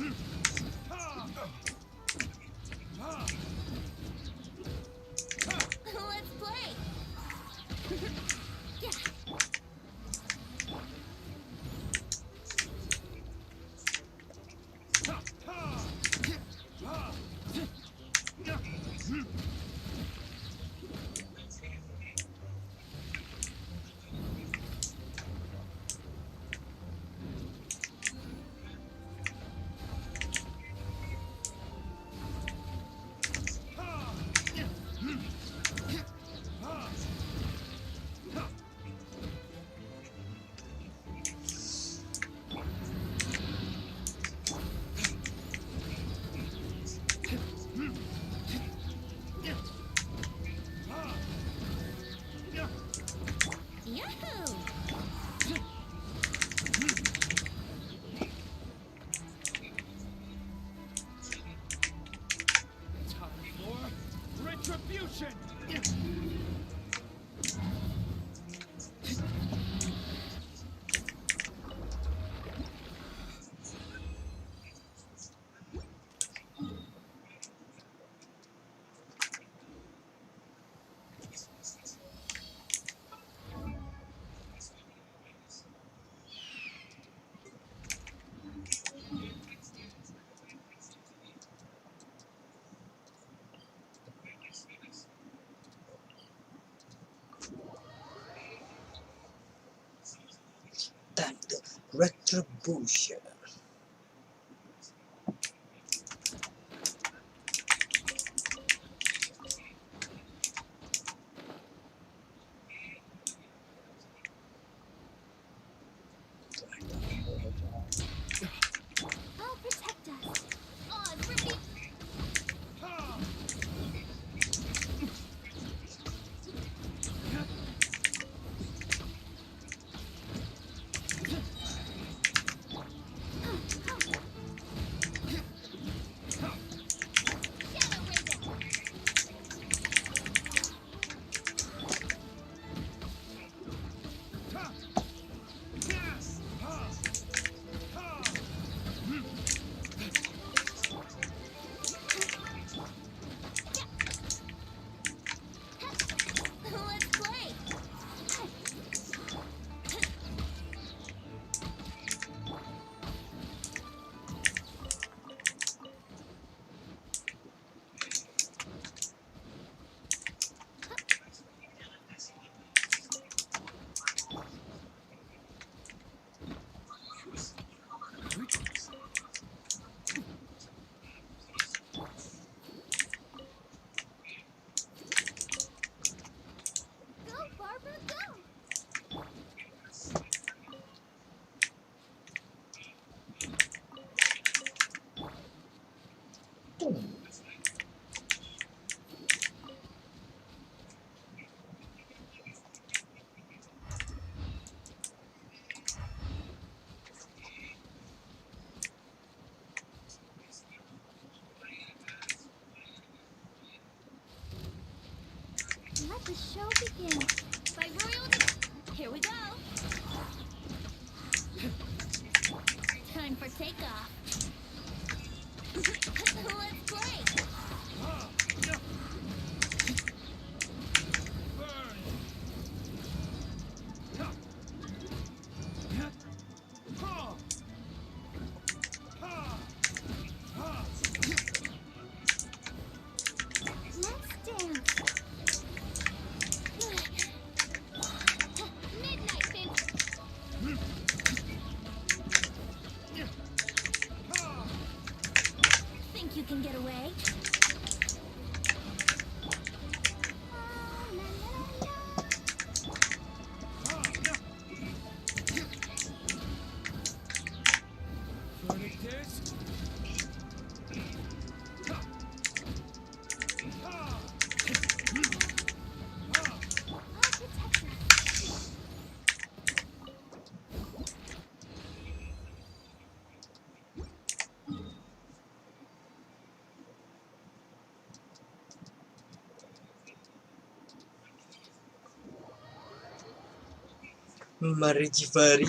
Let's play. Yahoo! Time for retribution. Time the retribution. I'll protect us. Oz, repeat. Shadow Raven. Let's play. Go, Barbara, go. Let the show begin. By royal here we go. Time for takeoff. Let's play. Let's dance. Midnight Pin. Think you can get away? Verdict is I'll protect us. Mari Jifari.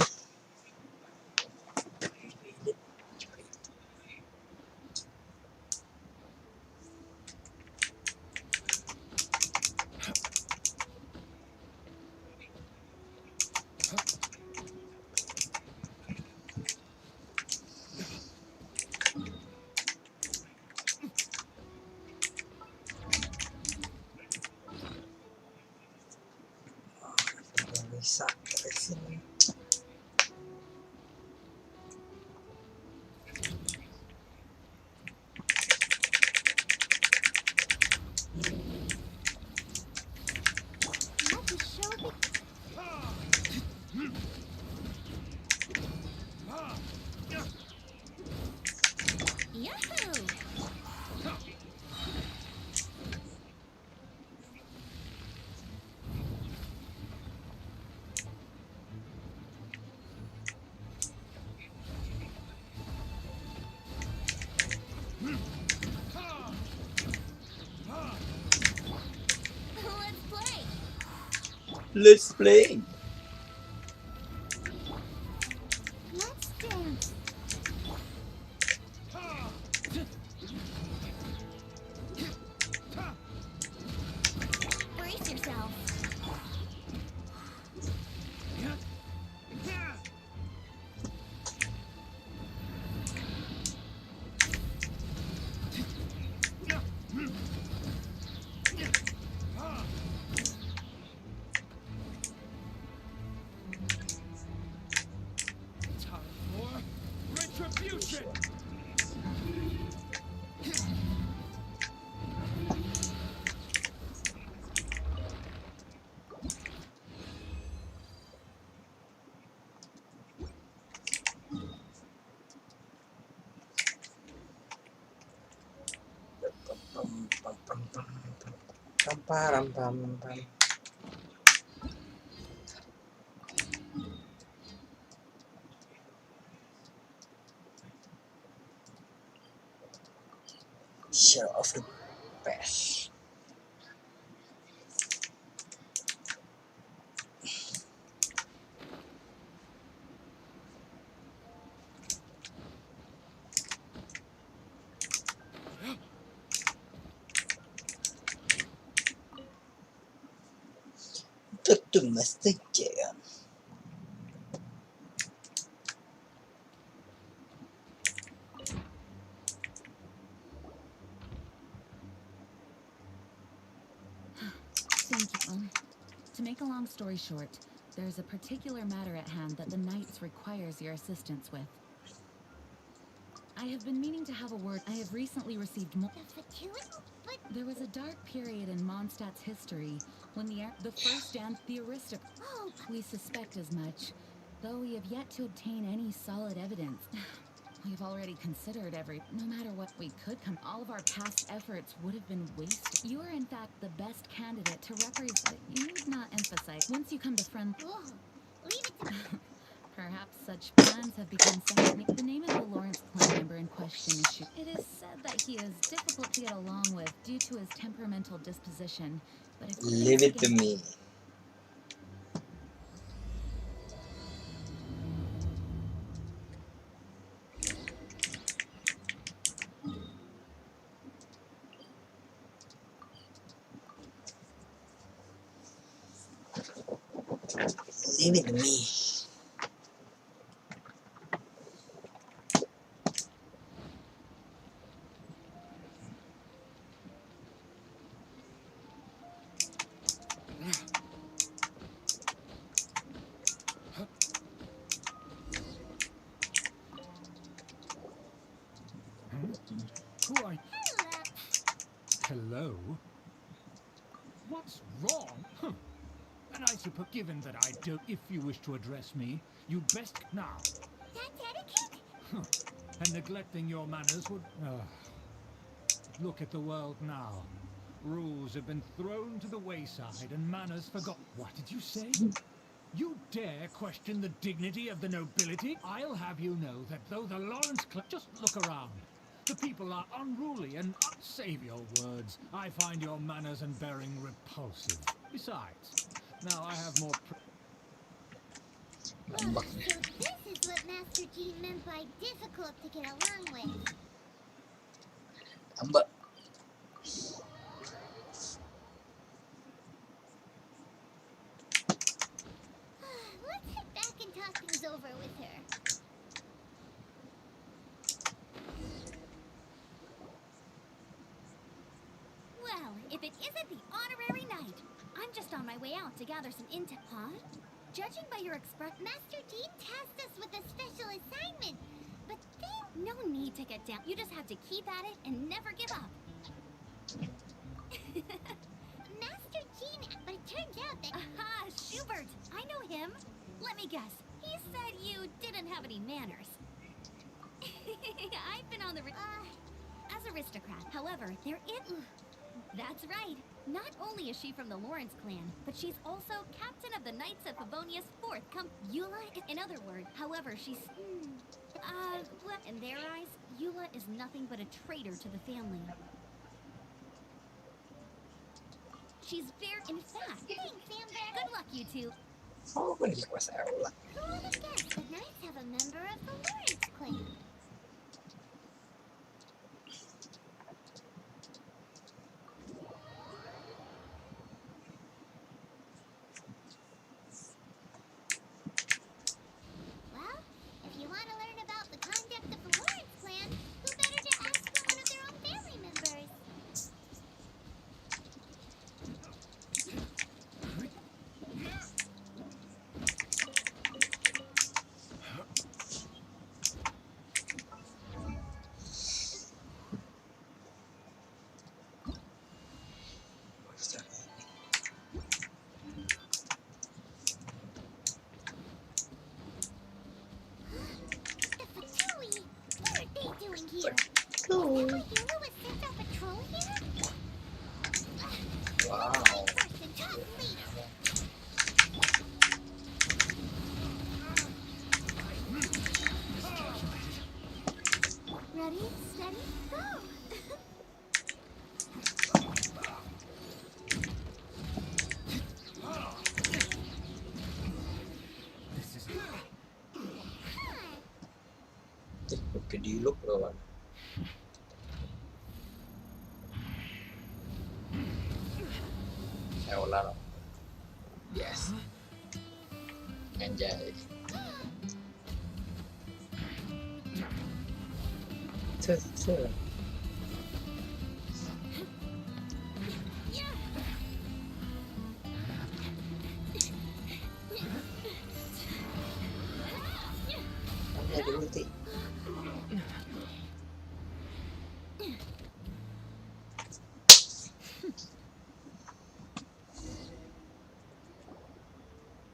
Let's play. Let's dance. Brace yourself. Time for retribution. Pam. Share of the past. Betul mesti jam. Thank you. To make a long story short, there's a particular matter at hand that the Knights requires your assistance with. I have been meaning to have a word. I have recently received more. The Fatuous? But There was a dark period in Mondstadt's history when the first and the aristocrat. oh, We suspect as much, though we have yet to obtain any solid evidence. We've already considered no matter what we could come, all of our past efforts would have been wasted. You are in fact the best candidate to represent. You need not emphasize. Once you come to friend, oh, leave it to me. perhaps such plans have become second. The name of the Lawrence clan member in question is Shu. It is said that he is difficult to get along with due to his temperamental disposition. But if Leave it to me. Leave it to me. Who are you? Hello? What's wrong? Huh. And I suppose, given that I don't, if you wish to address me, you'd best now. That's etiquette? Huh. And neglecting your manners would... Look at the world now. Rules have been thrown to the wayside and manners forgotten. What did you say? You dare question the dignity of the nobility? I'll have you know that though the Lawrence clan... Just look around. The people are unruly and... Save your words. I find your manners and bearing repulsive. Besides, now I have more... Oh, so this is what Master G meant by difficult to get along with. Ambak. Let's head back and talk things over with her. Well, if it isn't the honorary knight, I'm just on my way out to gather some intel. Huh? Judging by your Master Dean tasked us with a special assignment. But then, no need to get down. You just have to keep at it and never give up. Master Gene, but it turns out that... Aha, Schubert! I know him. Let me guess. He said you didn't have any manners. I've been on the... as aristocrat. However, there is... That's right. Not only is she from the Lawrence clan, but she's also captain of the Knights of Favonius 4th Eula, in other words, however, she's... well, in their eyes, Eula is nothing but a traitor to the family. she's very... In fact... Thanks, Amber. Good luck, you two. เขาก็เรียกว่าแซวละ Who would have guessed the Knights have a member of the Lawrence clan? Well, if you want to learn about the conduct of the Lawrence clan, who better to ask than one of their own family members? The Fatui! What are they doing here? Cool. Is that why Yula was sent on patrol here? ว้าว First and talk later. Ready, steady, go! This is ลูกกระดีลุกเลยว่ะแซวละหรอ yes งานใหญ่เธอทำให้ดูสิ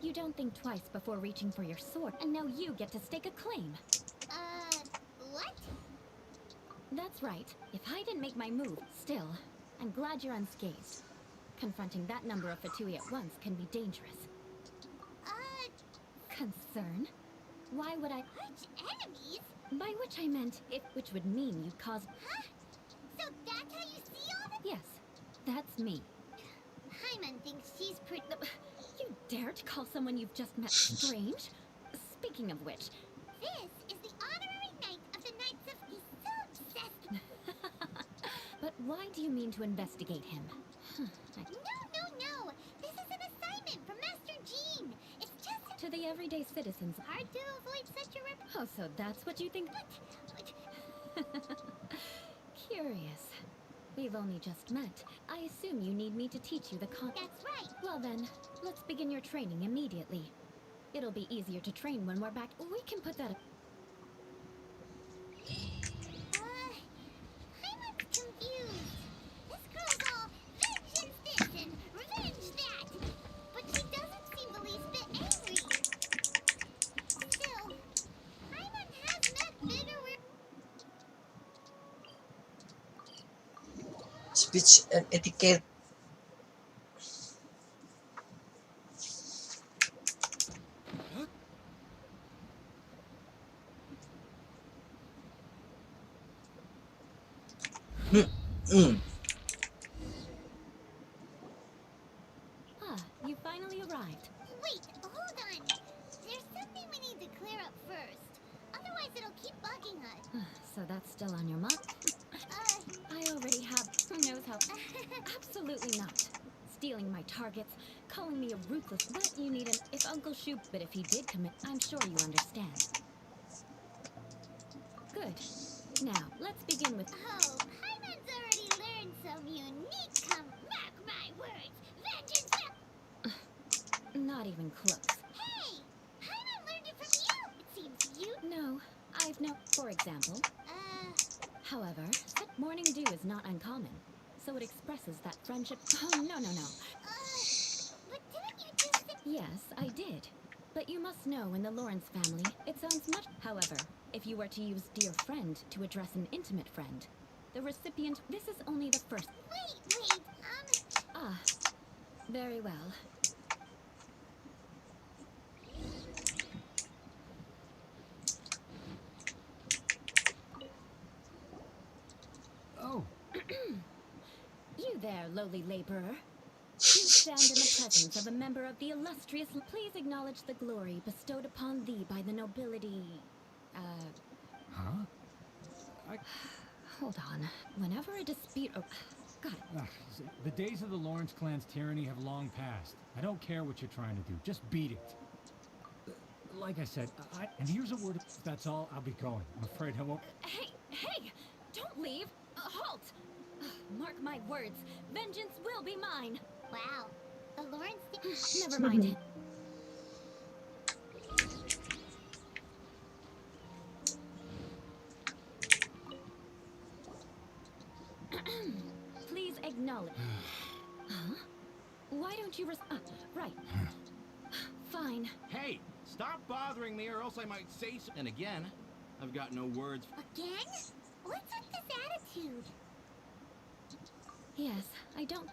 You don't think twice before reaching for your sword, and now you get to stake a claim. What? That's right. If I didn't make my move, still, I'm glad you're unscathed. Confronting that number of Fatui at once can be dangerous. Concern? Why would I... Which enemies? By which I meant, which would mean you'd cause... Huh? So that's how you see all this? Yes, that's me. Hyman thinks she's pretty... You dare to call someone you've just met strange? Speaking of which... This is the honorary knight of the Knights of... He's so obsessed... But why do you mean to investigate him? No! This is an assignment from Master Jean! It's just... To the everyday citizens... Hard to avoid such a rep... Oh, so that's what you think... What? Curious. We've only just met. I assume you need me to teach you the That's right! Well then, let's begin your training immediately. It'll be easier to train when we're back. We can put that... I'm confused. This girl's all vengeance this and revenge that. But she doesn't seem the least bit angry. Still, Hyman has met bigger... speech and etiquette อืม You finally arrived. Wait, hold on. There's something we need to clear up first. Otherwise, it'll keep bugging us. So that's still on your mind? I already have. Who knows how? Absolutely not. Stealing my targets, calling me a ruthless. But you need an. If Uncle Shoop. But if he did commit, I'm sure you understand. Good. Now, let's begin with. Oh, Hyman's already learned some unique. Mark my words. Vengeance. Not even close. Hey! Hyman learned it from you! It seems you... No, I've no... For example... However, morning dew is not uncommon, so it expresses that friendship... Oh, no. But didn't you just... Yes, I did. But you must know in the Lawrence family, it sounds much... However, if you were to use dear friend to address an intimate friend, the recipient... This is only the first... Wait, Ah, very well. Oh, You there, lowly laborer. stand in the presence of a member of the illustrious. Please acknowledge the glory bestowed upon thee by the nobility. Huh? Hold on. Whenever a dispute. Oh, got it. The days of the Lawrence clan's tyranny have long passed. I don't care what you're trying to do. Just beat it. Like I said, and here's a word. If that's all, I'll be going. I'm afraid I won't. Hey! Don't leave! Halt! Mark my words. Vengeance will be mine. Wow. The Lawrence. Never mind. Please acknowledge. Huh? Why don't you right. Fine. Hey, stop bothering me or else I might say so. And again, I've got no words. Again? What's with this attitude? Yes, I don't.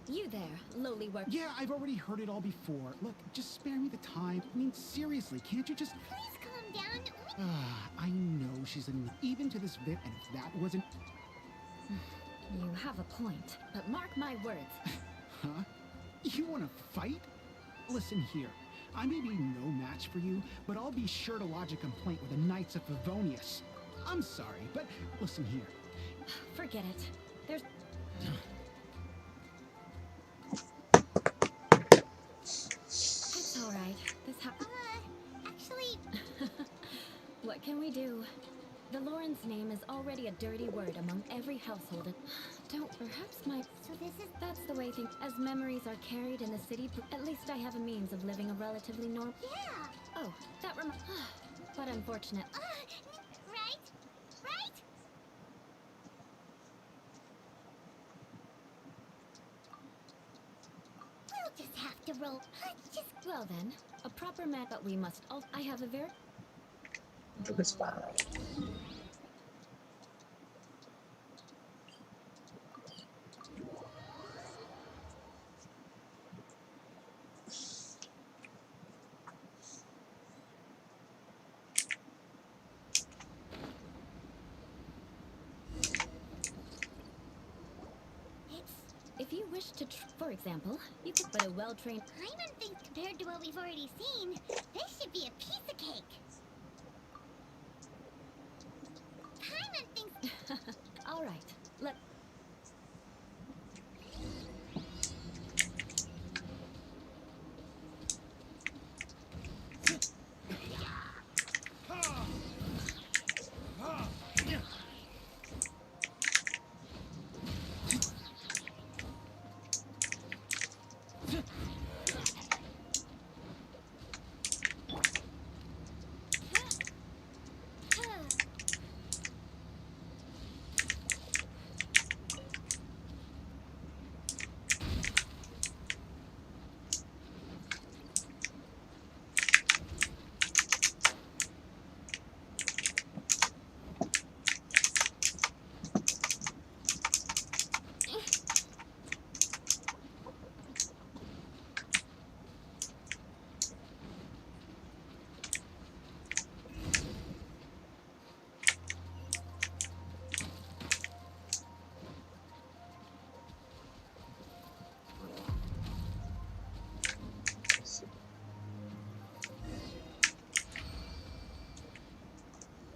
You there, lowly work. Yeah, I've already heard it all before. Look, just spare me the time. I mean, seriously, can't you just... Please calm down. I know she's even to this bit, and if that wasn't... You have a point, but mark my words. Huh? You want to fight? Listen here. I may be no match for you, but I'll be sure to lodge a complaint with the Knights of Favonius. I'm sorry, but listen here. Forget it. There's... It's all right. This actually... What can we do? The Lawrence name is already a dirty word among every household. Don't perhaps my... So that's the way things... As memories are carried in the city, at least I have a means of living a relatively normal... Yeah! Oh, that reminds... But unfortunate. Right? We'll just have to roll. Well then, a proper man, but we must all... I have a very... Juga separuh. If you wish to, for example, you could put a well-trained... Paimon thinks compared to what we've already seen, this should be a piece of cake. Paimon thinks... All right, let...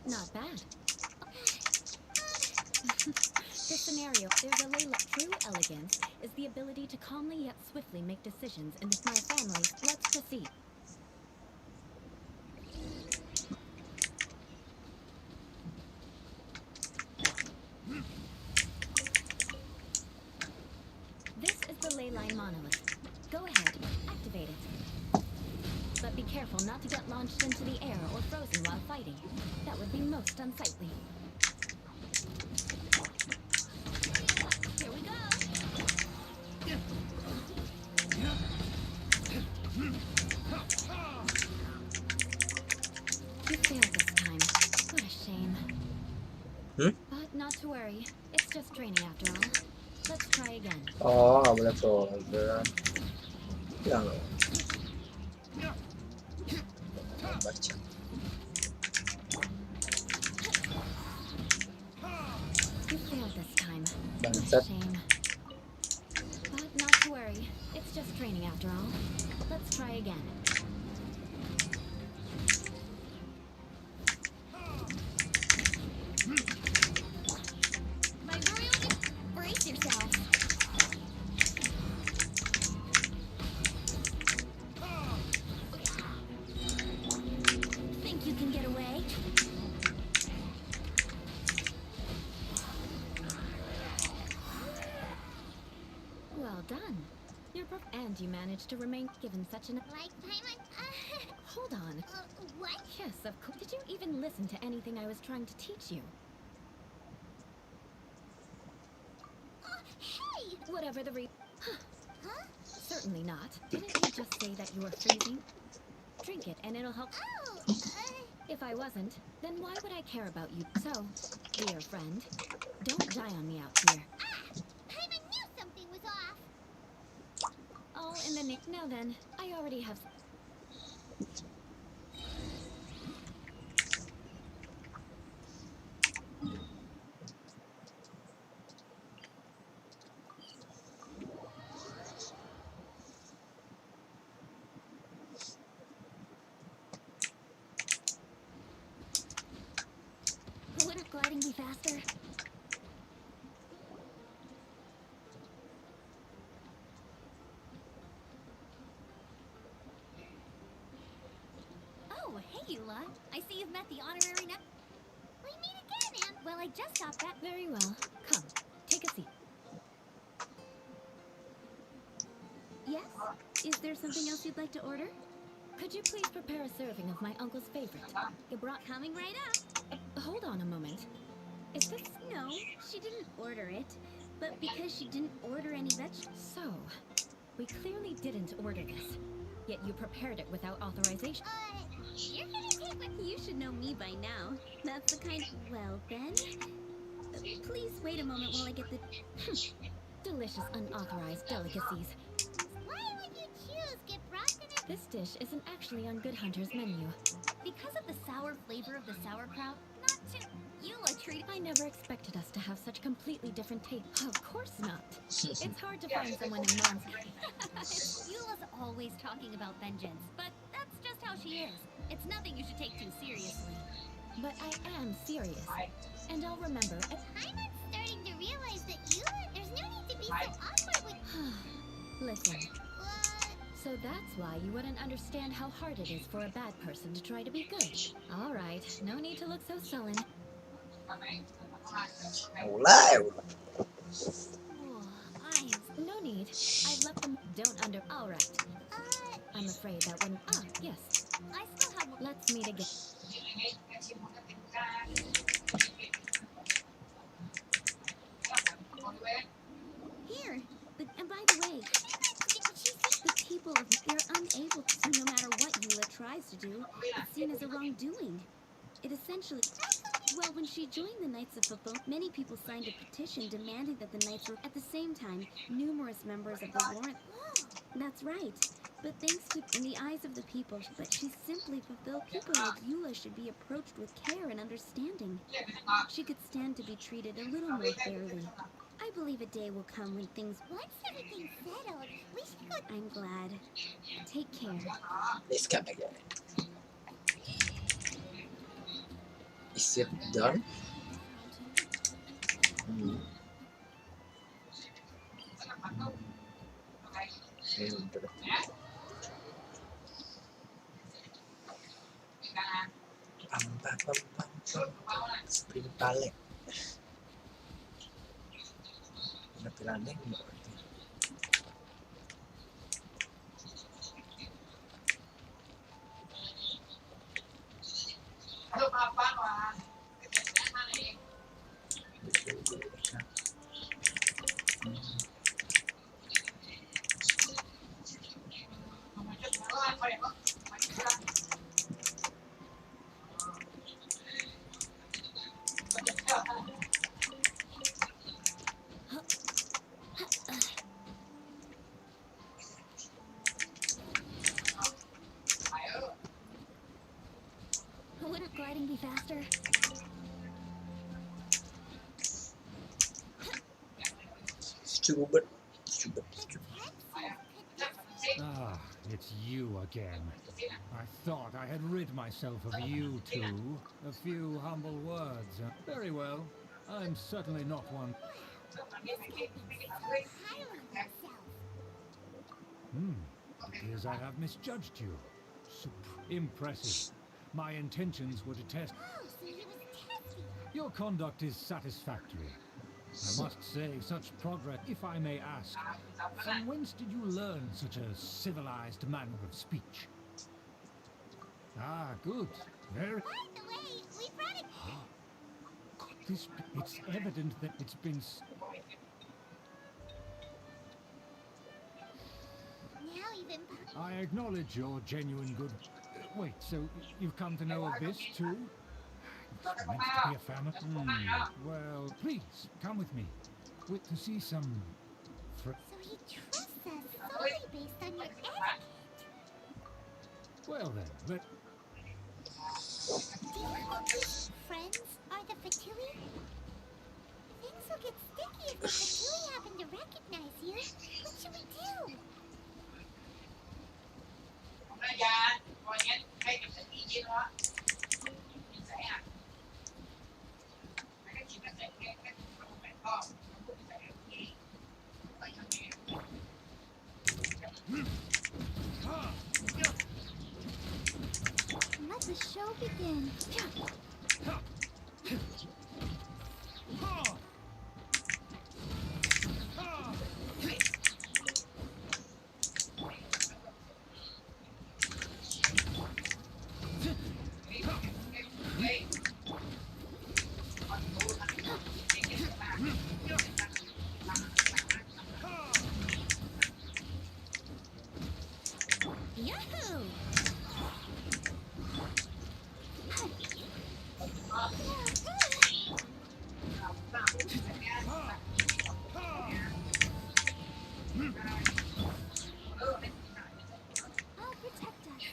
Not bad. This scenario, there's a layla. True elegance is the ability to calmly yet swiftly make decisions in my family. Let's proceed. This is the ley line monolith. Go ahead, activate it. But be careful not to get launched into the air or frozen while fighting. That would be most unsightly. Here we go! You failed this time. What a shame. But not to worry. It's just training after all. Let's try again. Oh, nggak boleh shoulder. Ya nggak. Baca. You failed this time. Bangsat. Shame. But not to worry. It's just training after all. Let's try again. My royal, brace yourself. Think you can get away? Well done. And you managed to remain given such an... Lifetime? Hold on. What? Yes, of course. Did you even listen to anything I was trying to teach you? Hey! Whatever the Huh? Certainly not. Didn't you just say that you were freezing? Drink it and it'll help. Oh, If I wasn't, then why would I care about you? So, dear friend, don't die on me out here. Paimon knew something was off. All in the name. Now then, I already have. Wouldn't gliding be faster? Oh, hey, Eula. I see you've met the honorary ne- We meet again, Anne. Well, I just got back. Very well. Come, take a seat. Yes? Is there something else you'd like to order? Could you please prepare a serving of my uncle's favorite? You brought coming right up. Hold on a moment. Is this No, she didn't order it. But because she didn't order any vegetables. so? We clearly didn't order this. Yet you prepared it without authorization. You're gonna take what you should know me by now. That's the kind. Well, then. Please wait a moment while I get the. Delicious unauthorized delicacies. Why would you choose get broth in it? This dish isn't actually on Good Hunter's menu. Because of the sour flavor of the sauerkraut, not to. Eula treat. I never expected us to have such completely different tastes. Of course not. It's hard to find someone in Eula's always talking about vengeance, but that's just how she is. It's nothing you should take too seriously. But I am serious. And I'll remember. I'm starting to realize that there's no need to be so awkward with. Listen, What? so that's why you wouldn't understand how hard it is for a bad person to try to be good. All right, no need to look so sullen. เอาแล้ว No need. I've left them. Don't under. All right. I'm afraid that when. Yes. I still have. Let's meet again. Here. And by the way, the people of they're unable to, no matter what Eula tries to do, it's seen as a wrongdoing. It essentially. Well, when she joined the Knights of Fafo, many people signed a petition demanding that the Knights were, at the same time, numerous members of the Warrant. That's right. But thanks to, in the eyes of the people, but she simply fulfilled. People like Eula should be approached with care and understanding. She could stand to be treated a little more fairly. I believe a day will come when things. Once everything's settled, we should go. I'm glad. Take care. Let's come again. Is it done? Spring palette. Napilanin mo. Stupid. Stupid. Stupid. Ah, it's you again. I thought I had rid myself of you two. A few humble words. Very well. I'm certainly not one. This guy thinks so highly of himself. It appears I have misjudged you. Impressive. My intentions were to test. Oh, so he was testing. Your conduct is satisfactory. I must say, such progress, if I may ask, from whence did you learn such a civilized manner of speech? Ah, good. Very. By the way, we brought it. Could this be? It's evident that it's been. Now even. I acknowledge your genuine good. Wait, so you've come to know of this too? It's meant to be a family. Well, please come with me. To see some. So he trusts us solely based on your etiquette. Well then, Do you think his friends are the Fatui? Things will get sticky if the Fatui happen to recognize you. What should we do? Let the show begin. Yahoo! I'll protect us.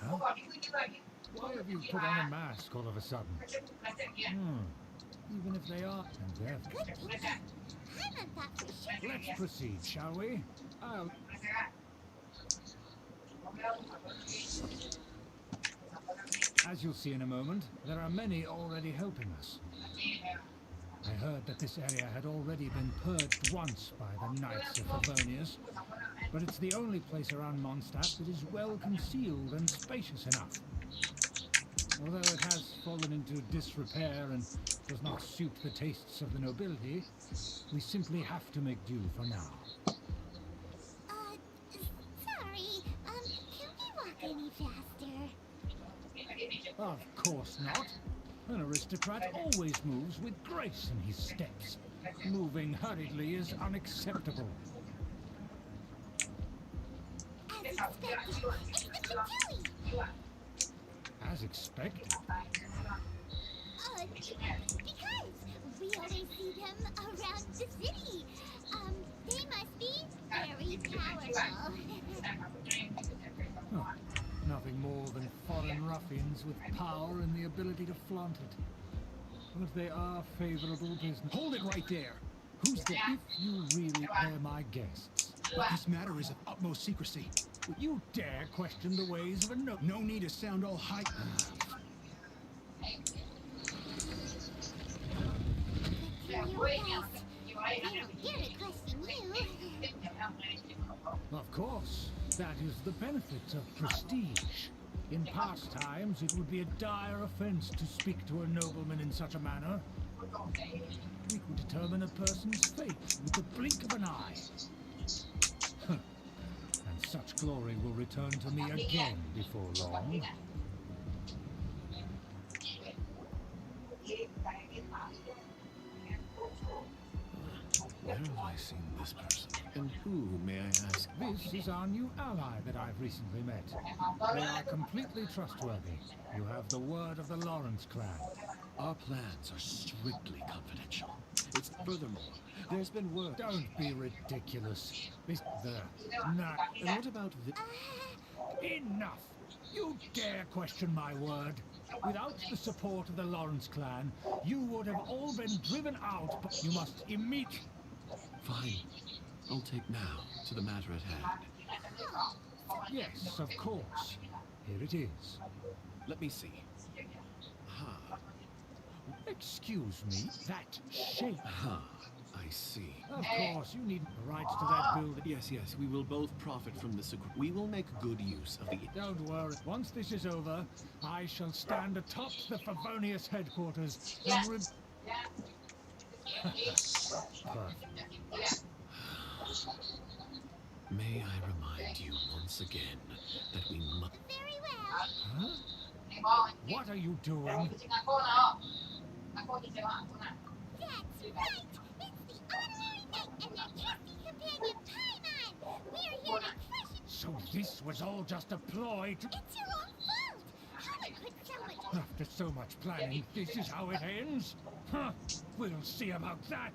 huh? Why have you put on a mask all of a sudden? Even if they are, and they're. Good thinking. I meant that for sure. Let's proceed, shall we? I'll. As you'll see in a moment, there are many already helping us. I heard that this area had already been purged once by the Knights of Favonius, but it's the only place around Mondstadt that is well concealed and spacious enough. Although it has fallen into disrepair and does not suit the tastes of the nobility, we simply have to make do for now. Sorry. Can we walk any faster? Of course not. An aristocrat always moves with grace in his steps. Moving hurriedly is unacceptable. As expected, it's the Fatui! As expected. Because we always see them around the city. They must be very powerful. Huh. Nothing more than foreign ruffians with power and the ability to flaunt it. But they are favorable business. Hold it right there. Who's there? If you really are my guests, But this matter is of utmost secrecy. would you dare question the ways of a no? No need to sound all high. They don't dare to question you. Of course, that is the benefit of prestige. In past times, it would be a dire offense to speak to a nobleman in such a manner. We could determine a person's fate with the blink of an eye. And such glory will return to me again before long. Where have I seen this person? And who, may I ask? This is our new ally that I've recently met. They are completely trustworthy. You have the word of the Lawrence clan. Our plans are strictly confidential. It's furthermore, there's been word. Don't be ridiculous. Nah, And what about the... enough! You dare question my word? Without the support of the Lawrence clan, you would have all been driven out, but you must immediately... Fine. I'll take now to the matter at hand. Yes, of course. Here it is. Let me see. Ah, Excuse me, that shape. I see. Of course, you need the rights to that building. Yes, we will both profit from this. We will make good use of the... Don't worry. Once this is over, I shall stand atop the Favonius headquarters and Perfect. May I remind you once again that we must... Very well. Huh? What are you doing? That's right. It's the honorary knight and their trusty companion Paimon. We're here to crush it. So this was all just a ploy to... It's your own fault. How could someone... After so much planning, this is how it ends? Huh? We'll see about that.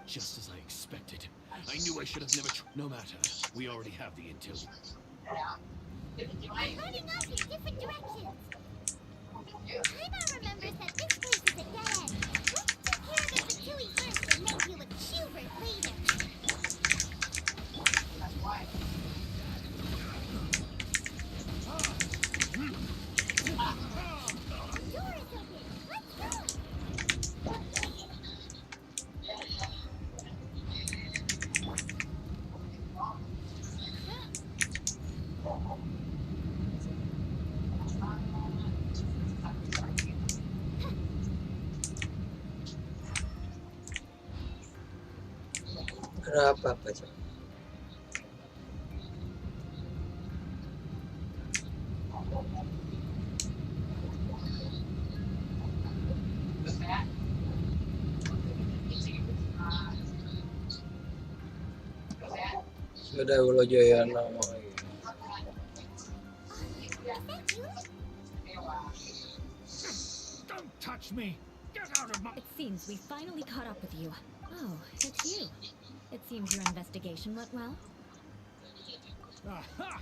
Just as I expected. I knew I should have never... No matter. We already have the intel. We're running off in different directions. Paimon remembers that this place is a dead end. Let's take care of this until he first and then deal with Schubert later. The door is open. Let's go. Kenapa baca? Sudah ulo Joyono. Don't touch me! Get out of my... It seems we finally caught up with you. Oh, it's you. It seems your investigation went well. Aha!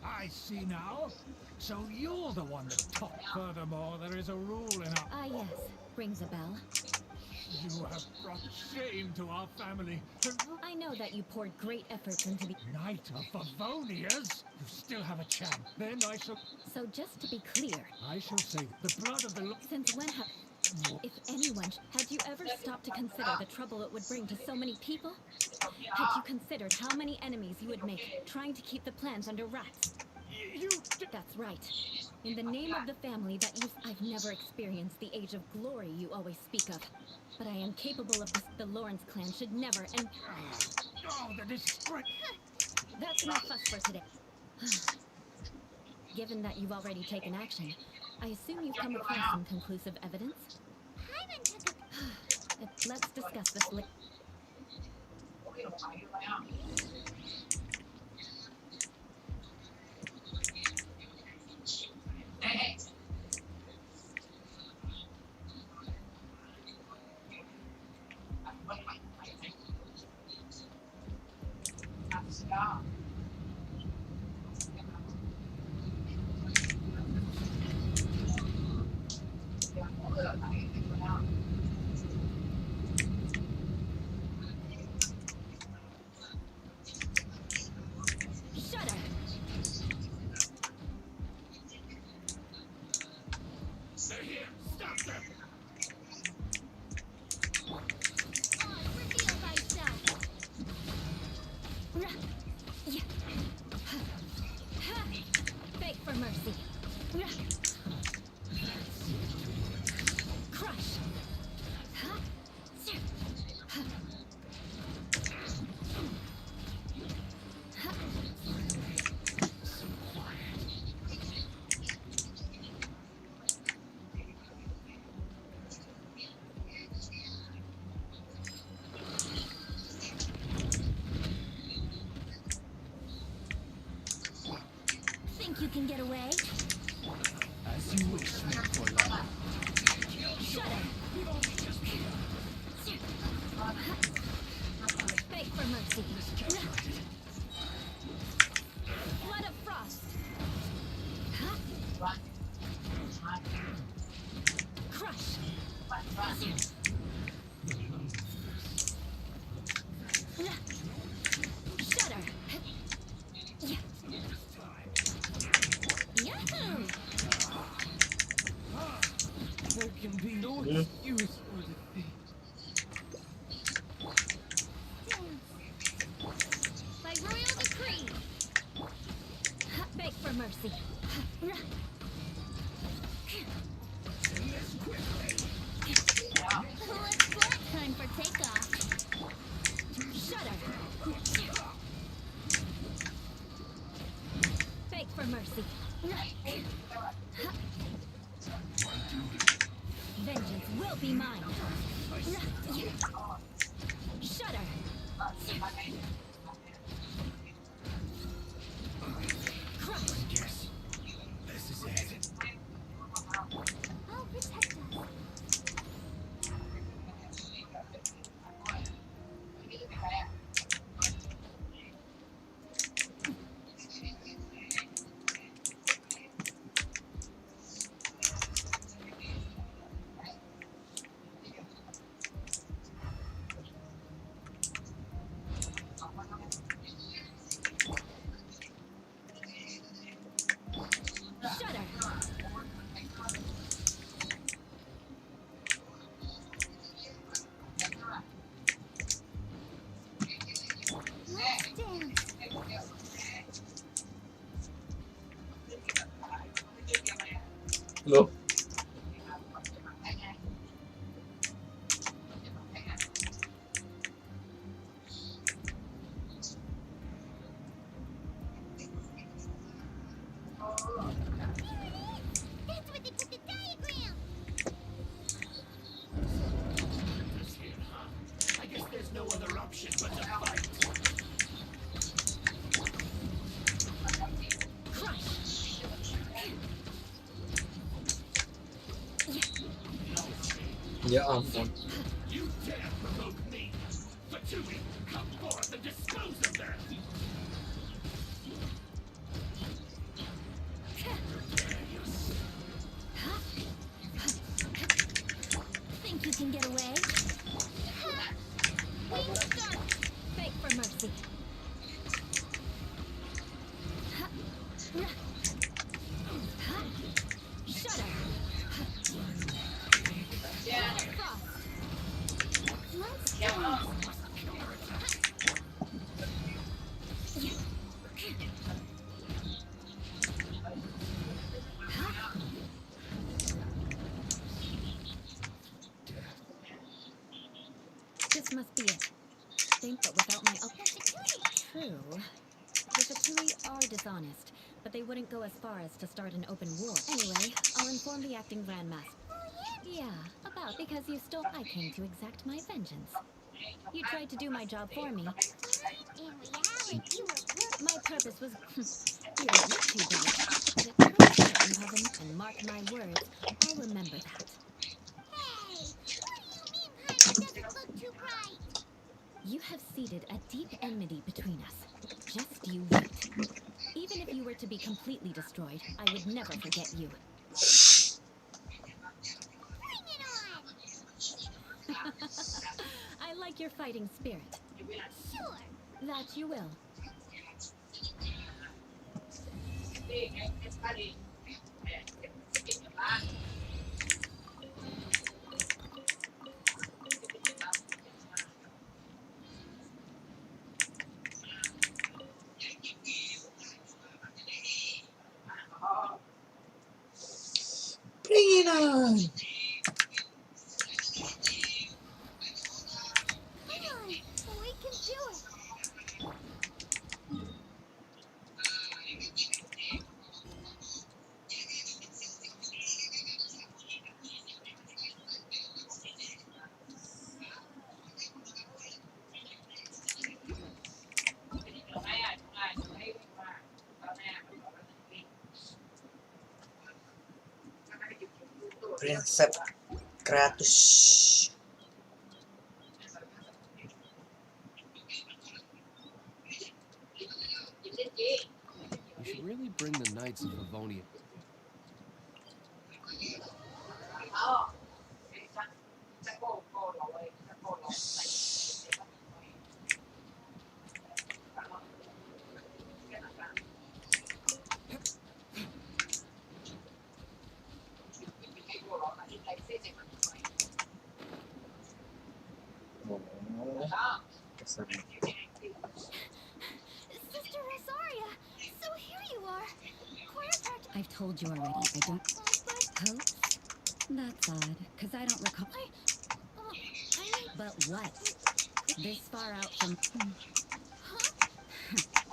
I see now. So you're the one that talked. Furthermore, there is a rule in our... Ah, yes. Rings a bell. You have brought shame to our family. I know that you poured great efforts into the... Knight of Favonius? You still have a chance. Then I shall... So just to be clear, I shall say the blood of the... since when have... If anyone... Had you ever stopped to consider the trouble it would bring to so many people? Had you considered how many enemies you would make trying to keep the plans under wraps? You... That's right. In the name of the family that you... I've never experienced the age of glory you always speak of. But I am capable of this. The Lawrence clan should never and... Oh, the disgrace... That's enough fuss for today. Given that you've already taken action, I assume you've come across some conclusive evidence? Paimon took a... Let's discuss this later. Shudder! They're here! Stop them! Reveal thyself. Beg for mercy. Crush. Think you can get away? As you wish, for love. Beg for mercy. Blood of frost. Crush. Shudder. Yahoo! There can be no excuse for defeat. By royal decree. Beg for mercy. Let's go. Time for takeoff. Shudder. Beg for mercy. Vengeance will be mine. Shudder. Crush. Yes, this is it. I'll protect us. Shudder. Let's dance. Loh, That's what they put the diagram. I guess there's no other option but to fight. Crush. ya ampun. You dare provoke me! Fatui, come forth and dispose of them! Think you can get away? Beg for mercy. Shudder. Blood of frost. Let's dance. This must be it. Think, but without my True. The Fatui are dishonest, but they wouldn't go as far as to start an open war. Anyway, I'll inform the acting grandmaster. Yeah, about because you stole. I came to exact my vengeance. You tried to do my job for me. In reality, my purpose was. You don't look too bad. Yet promise you have and mark my words. I'll remember that. Hey, what do you mean Paimon doesn't look too bright? You have seeded a deep enmity between us. Just you wait. Even if you were to be completely destroyed, I would never forget you. Bring it on! I like your fighting spirit. Sure. That you will. Bring it on. Come on, we can do it. Prinsip Kratos. You should really bring the Knights of Livonia. Sister Rosaria, so here you are. Choir practice. I've told you already, I don't... Hopes? That's odd, because I don't recall... I mean, But what? This far out from... huh?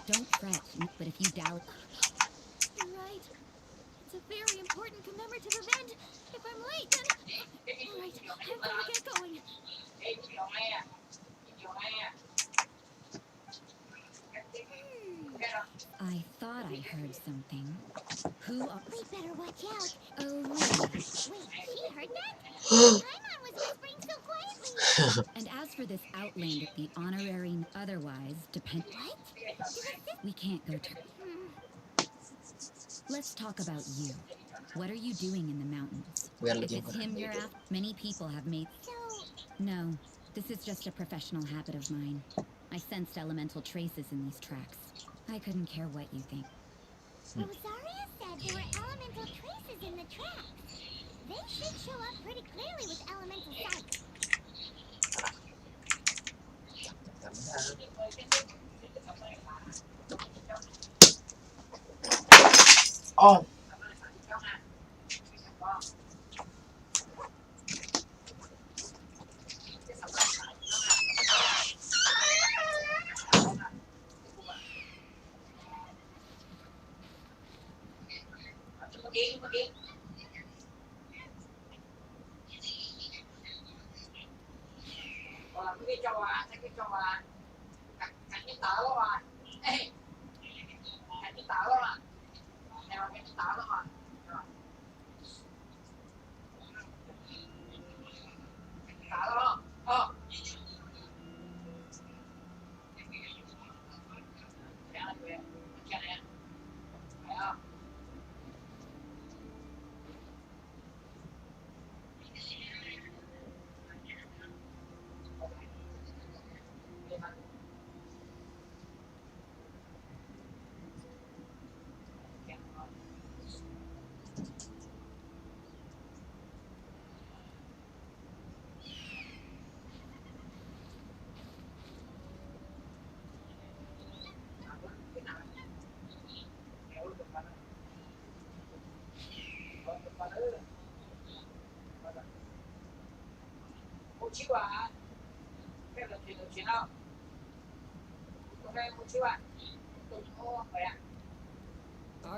Don't fret, but if you doubt... You're right. It's a very important commemorative event. If I'm late, then... All right, I've got to get going. I thought I heard something. Who are... We better watch out. Oh, really? Wait, she heard that? Paimon was whispering so quietly. And as for this Outlander, the honorary otherwise depend... What? We can't go to... Let's talk about you. What are you doing in the mountains? We are If looking it's for him you're after, many people have made... So, No, this is just a professional habit of mine. I sensed elemental traces in these tracks. I couldn't care what you think. Rosaria said there were elemental traces in the tracks. They should show up pretty clearly with elemental sight. Oh,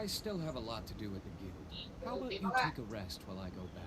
I still have a lot to do with the guild. How about you take a rest while I go back?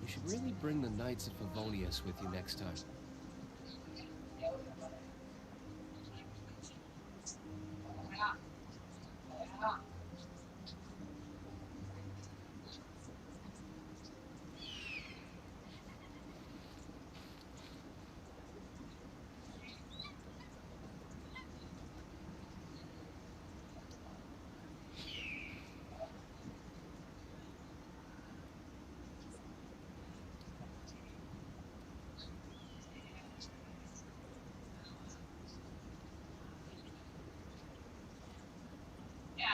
You should really bring the Knights of Favonius with you next time.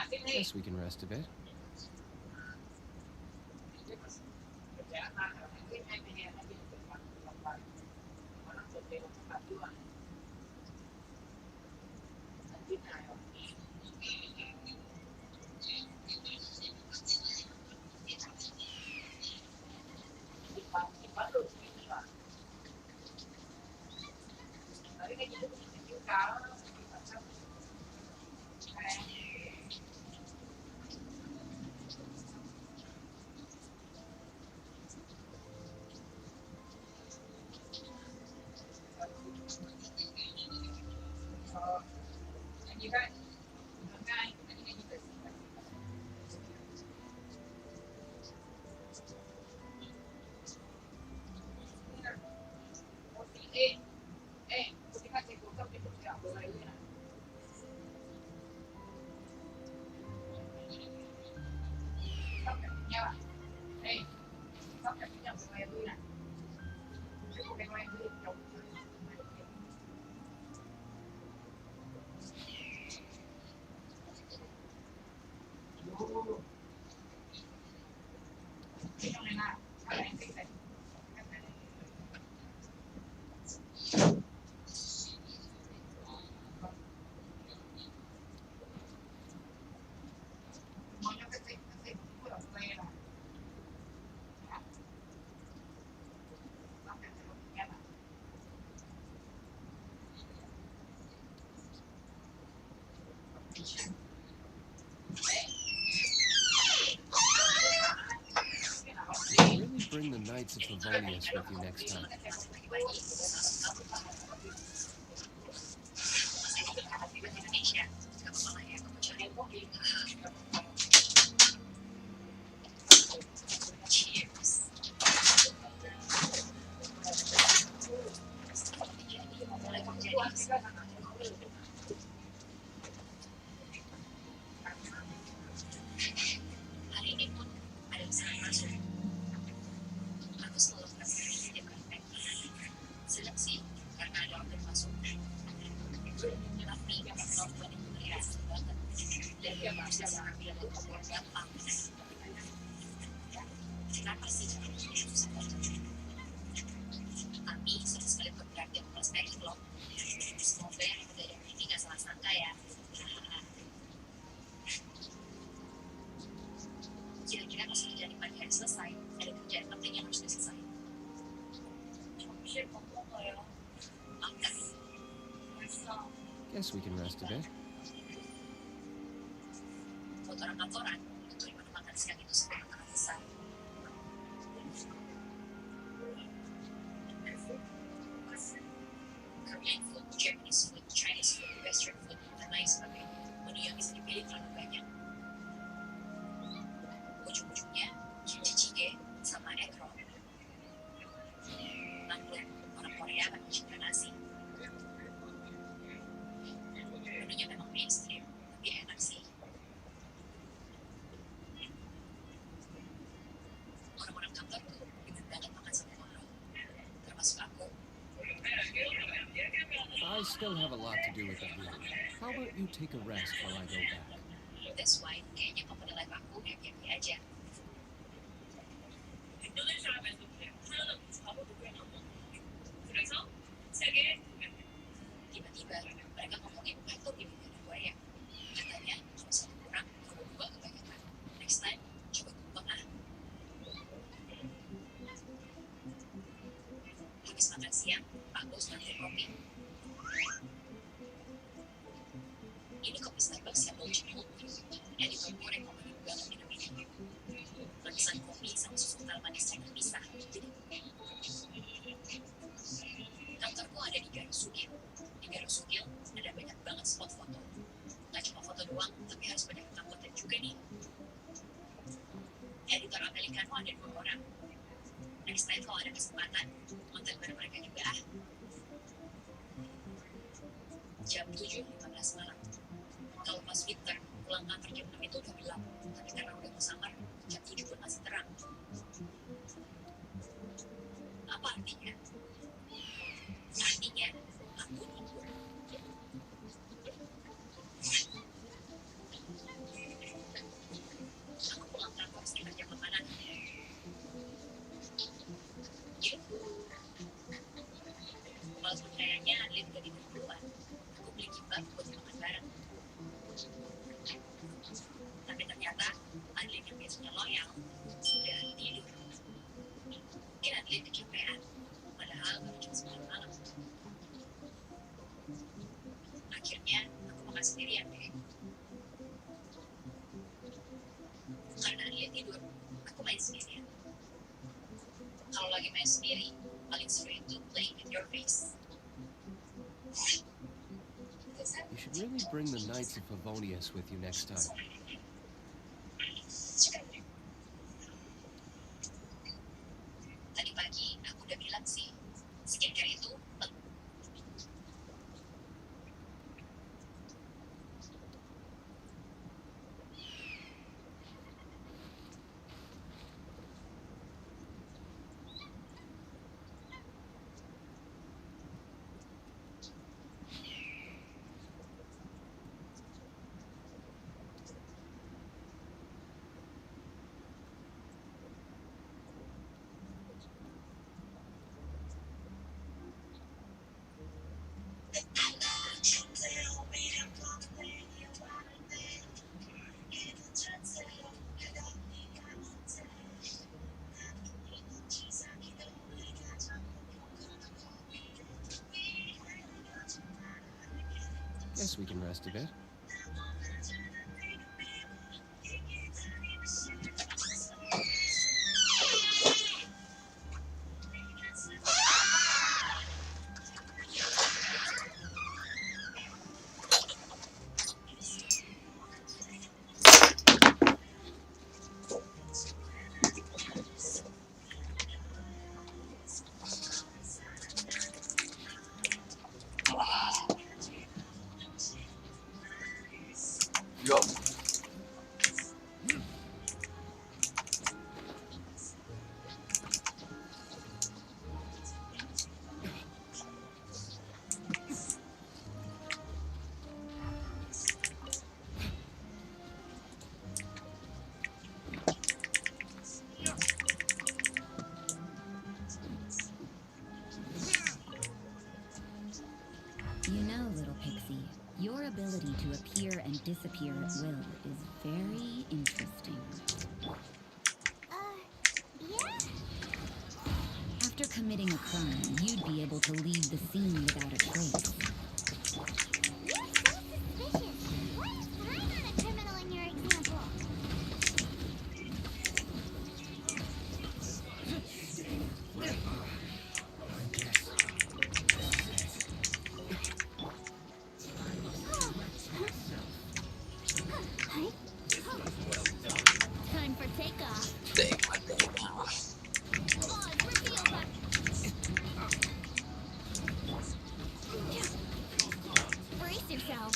Guess we can rest a bit. Really bring the Knights of Favonius with you next time. Guess we can rest a bit. Korean food, Japanese food, Chinese food, Western food, dan lain sebagainya. Menu yang bisa dipilih terlalu banyak. Ujung-ujungnya, Zashiki sama egg roll. Namun, orang Korea akan mencinta nasi. Menunya memang mainstream, tapi enak sih. Orang-orang kantor tuh ribet banget makan sama orang, termasuk aku. I still have a lot to do with the guild. How about you take a rest while I go back? That's why kayaknya company life aku happy-happy aja. Tiba-tiba mereka ngomongin bantu di negara Korea. Katanya kalau satu kurang, kalau dua kebanyakan. Next time, coba kumpang ah. Habis makan siang, Pak Bos nganter kopi. Ini kopi Starbucks yang mau jemput. Editor gue rekomendasi banget minum ini. Lapisan kopi sama susu kental manisnya terpisah. Kantorku ada di Garusugil. Di Garusugil ada banyak banget spot foto. Gak cuma foto doang, tapi harus banyak tentang konten juga nih. Editor Amerikano ada 2 orang. Next time kalau ada kesempatan, konten bareng mereka juga ah. Jam 7.15 malam. Kalau pas winter, pulang kantor jam 6 itu udah gelap. Tapi karena udah mau summer, jam 7 pun masih terang. to play with your face. Because I'm You should really bring the Knights of Favonius with you next time. Tadi pagi aku udah bilang sih, skincare itu Guess we can rest a bit. Yo. You know, little pixie, your ability to appear and disappear at will is very interesting. Yeah? After committing a crime, you'd be able to leave the scene without a trace. You're so suspicious. Why is Paimon a criminal in your example? Time for takeoff. Pause, reveal that. Brace yourself.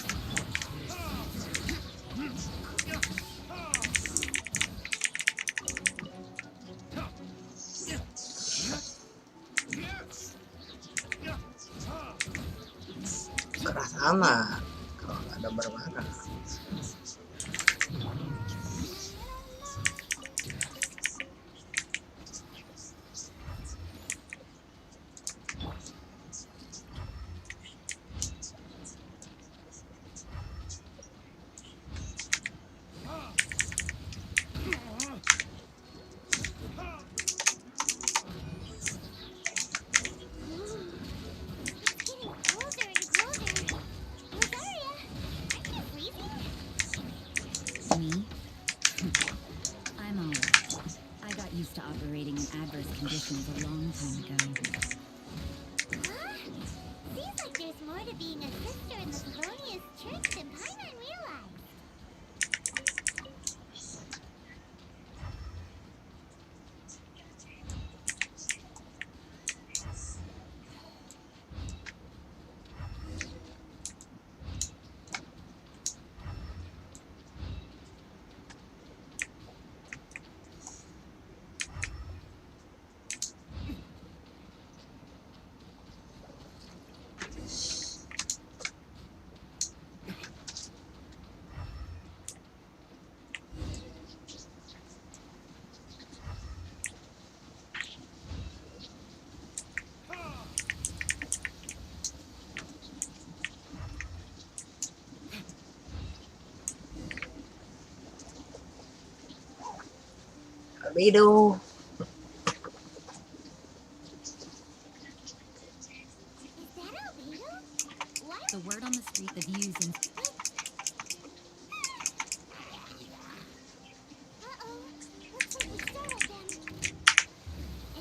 Ke arah sana. Kalau nggak ada bermana. It's getting closer and closer. Rosaria, aren't you freezing? Me? I'm alright. I got used to operating in adverse conditions a long time ago. Huh? Seems like there's more to being a sister in the Favonius Church than Paimon realized. Abidu. Is that Albedo? What? The word on the street that views and Uh-oh. Looks like we startled them.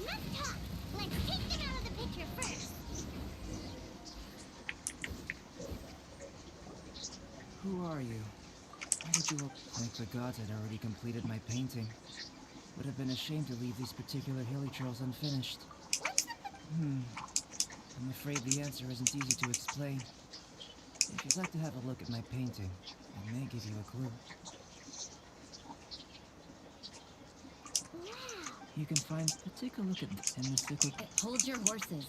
Enough talk. Let's take them out of the picture first. Who are you? Why did you look like the gods had already completed my painting? Would have been a shame to leave these particular hilly trails unfinished. I'm afraid the answer isn't easy to explain. If you'd like to have a look at my painting, it may give you a clue. Wow. You can find, but take a look at in the Sikat. Hold your horses.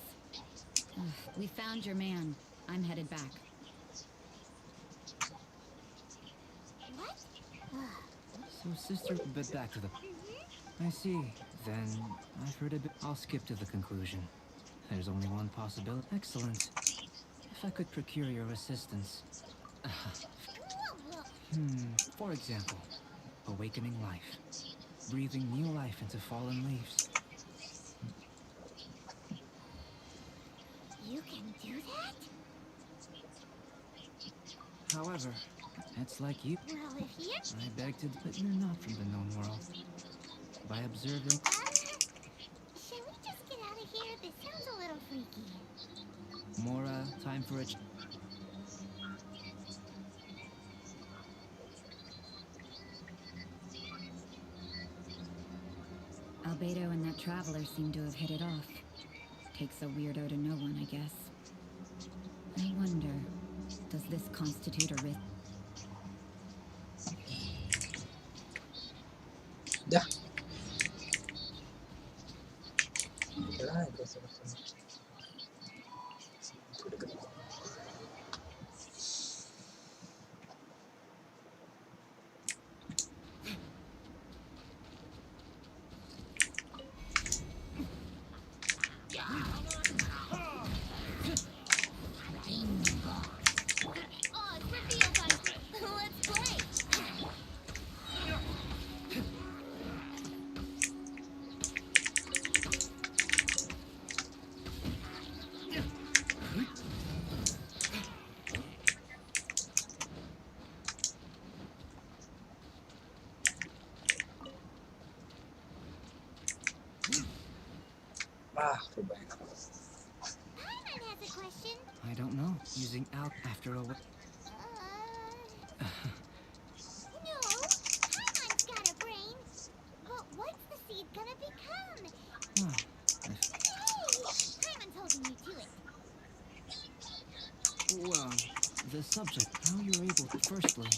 Ugh, we found your man. I'm headed back. What? So, sister, but back to the. I see. Then I've heard a bit. I'll skip to the conclusion. There's only one possibility. Excellent. If I could procure your assistance. For example, awakening life. Breathing new life into fallen leaves. You can do that? However, it's like you. Well, if you're... I beg to, but you're not from the known world. By observing. Shall we just get out of here? This sounds a little freaky. More, time for a. Albedo and that traveler seem to have hit it off. Takes a weirdo to know one, I guess. I wonder, does this constitute a risk? Dah. Jalan aja sama-sama. Oh, it's reveal time. Let's play. Cobain. Paimon has a question. I don't know. Using out after a. No, Paimon's got a brain. But what's the seed gonna become? Well, Hey! Paimon's holding you to it. well, the subject. How you're able to. Firstly,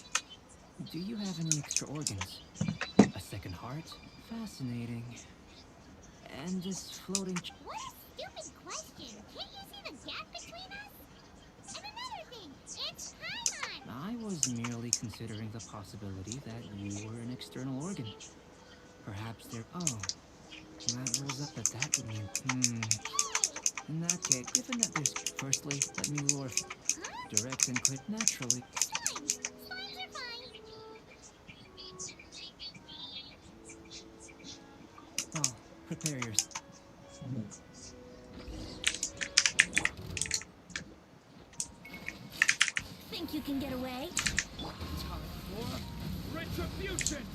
do you have any extra organs? A second heart? Fascinating. And this floating. What a stupid question. Can't you see the gap between us? And another thing, it's Paimon. I was merely considering the possibility that you were an external organ. Perhaps there. Oh, that rules up. But that would mean. In that case, given that there's. Firstly, let me lure. Direct and quick. Naturally. Fine. Slimes are fine. Oh, prepare yours. Think you can get away? Time for retribution!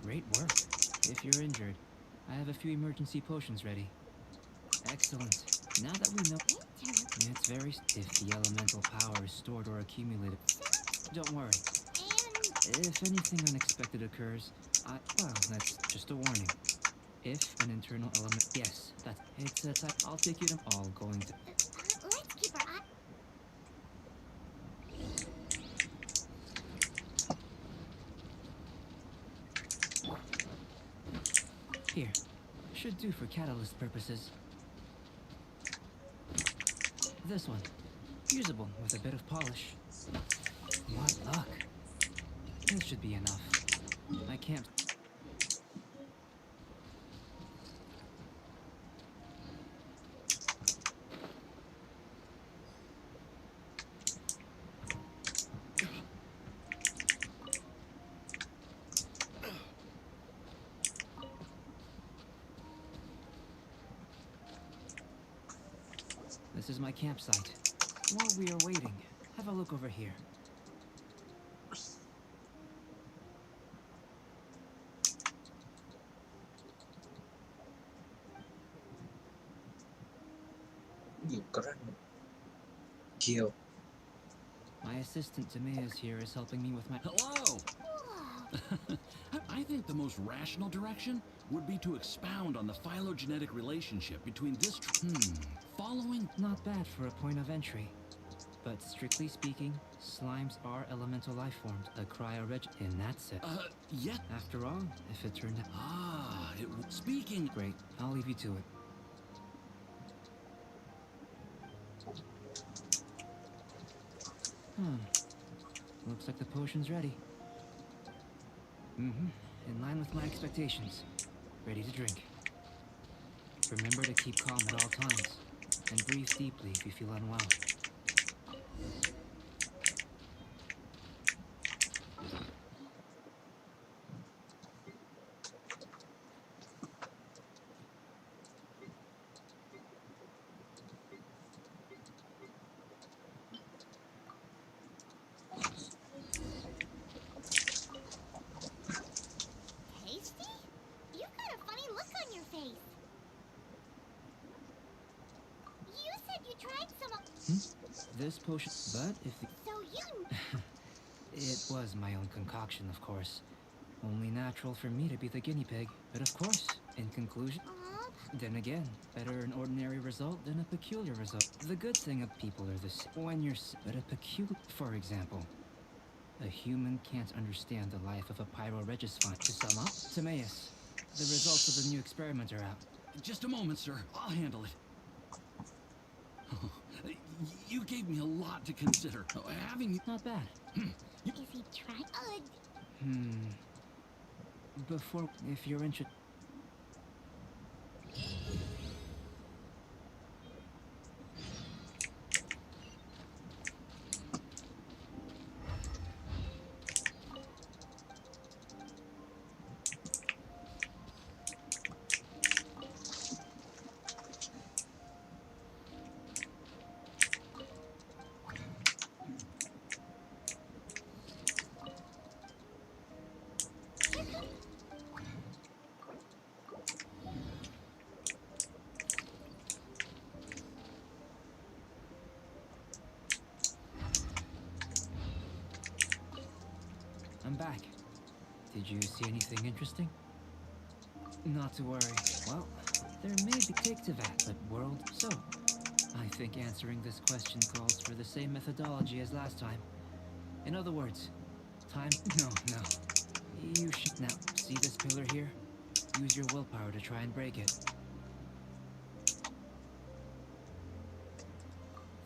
Great work. If you're injured, I have a few emergency potions ready. Excellent. Now that we know, it's very. If the elemental power is stored or accumulated, don't worry. If anything unexpected occurs, well, that's just a warning. If an internal element, yes, it's a type. I'll take you to. All going to. Let's keep our eye... Here, should do for catalyst purposes. This one, usable with a bit of polish. What luck. This should be enough. I can't. This is my campsite. While we are waiting, have a look over here. Keren. Gio. My assistant Timaeus here is helping me with my. Hello! I think the most rational direction would be to expound on the phylogenetic relationship between this following. Not bad for a point of entry. But strictly speaking, slimes are elemental life forms, a cryoreg in that sense. Yet. After all, if it turned out. Speaking. Great, I'll leave you to it. Looks like the potion's ready. In line with my expectations. Ready to drink. Remember to keep calm at all times. And breathe deeply if you feel unwell. Tasty? You've got a funny look on your face. You said you tried some. This potion. But if the. So you. It was my own concoction, of course. Only natural for me to be the guinea pig. But of course, in conclusion. Then again, better an ordinary result than a peculiar result. The good thing of people are the same. When you're. But a peculiar. For example. A human can't understand the life of a pyroregis. To sum up, Timaeus, the results of the new experiment are out. Just a moment, sir. I'll handle it. You gave me a lot to consider. Having. Not bad. Is he trying? Before, if you're interested. I'm back. Did you see anything interesting? Not to worry. Well, there may be take to that, but world. So, I think answering this question calls for the same methodology as last time. In other words, time. No. You should now see this pillar here. Use your willpower to try and break it.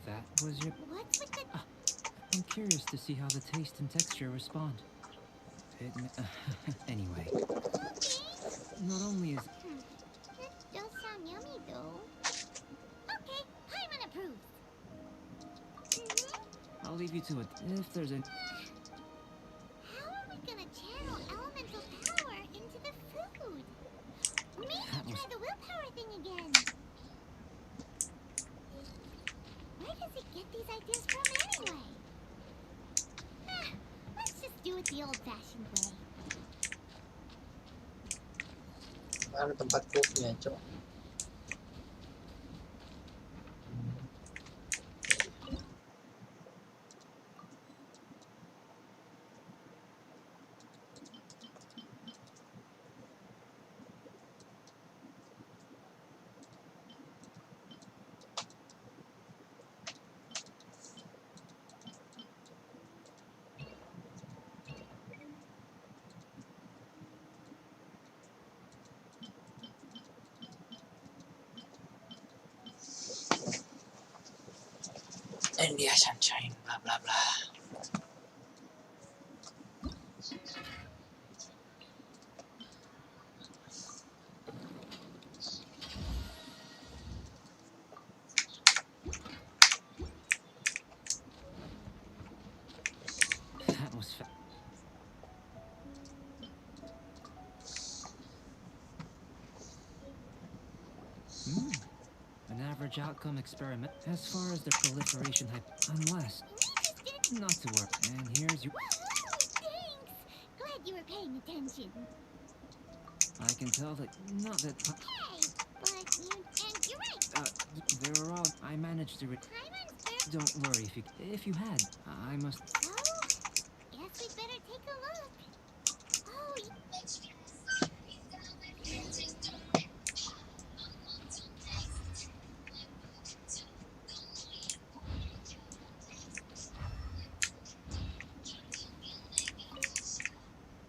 That was your. What's with the. I'm curious to see how the taste and texture respond. Anyway. Not only is. That does sound yummy, though. Okay, I'm unapproved. I'll leave you to it. If there's a. How are we gonna channel elemental power into the food? Maybe try the willpower thing again. Where does it get these ideas from anyway? Let's just do it the old-fashioned way. Mana tempat cooknya, Cok? India sunshine, blah blah blah. That was an average average outcome experiment as far as the proliferation unless not to work. And here's your. Thanks! Glad you were paying attention. I can tell that not that. Hey! But you're right. They were all. I managed to. Paimon's Don't worry if you had. I must. So, guess we'd better take a look. Oh,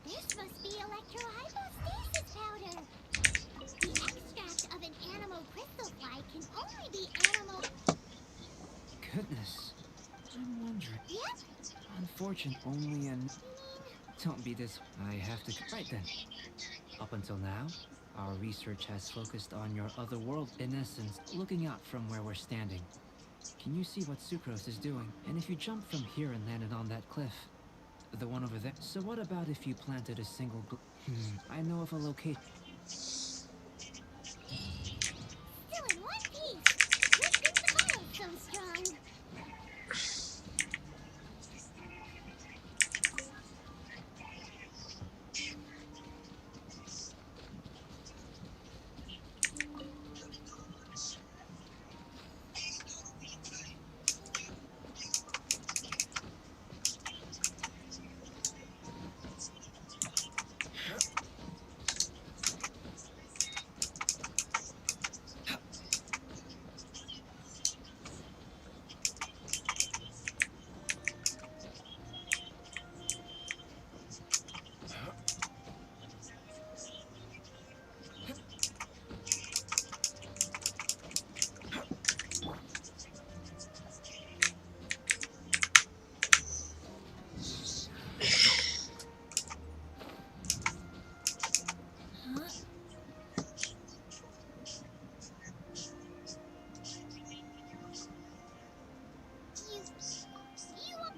this must be electrohypostasis powder. The extract of an animal crystal fly can only be animal. Goodness. I'm wondering. Yep. Unfortunate, only an. Don't be this. I have to. Right then. Up until now, our research has focused on your other world. In essence, looking out from where we're standing. Can you see what Sucrose is doing? And if you jumped from here and landed on that cliff, the one over there. So what about if you planted a single? I know of a location. Still in one piece. What makes the bottle so strong?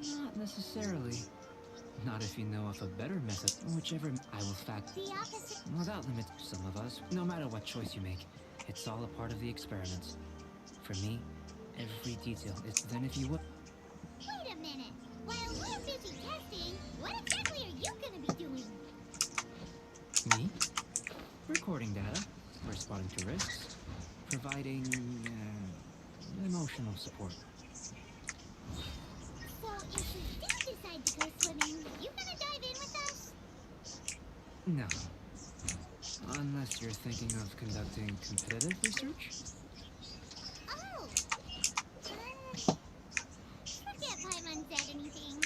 Not necessarily. Not if you know of a better method, whichever I will fact. The opposite. Without limit, some of us, no matter what choice you make, it's all a part of the experiment. For me, every detail is. Then if you would. Wait a minute. While we're busy testing, what exactly are you gonna be doing? Me? Recording data, responding to risks, providing emotional support. So if we do decide to go swimming, you gonna dive in with us? No. Unless you're thinking of conducting competitive research? Oh! Forget Paimon said anything.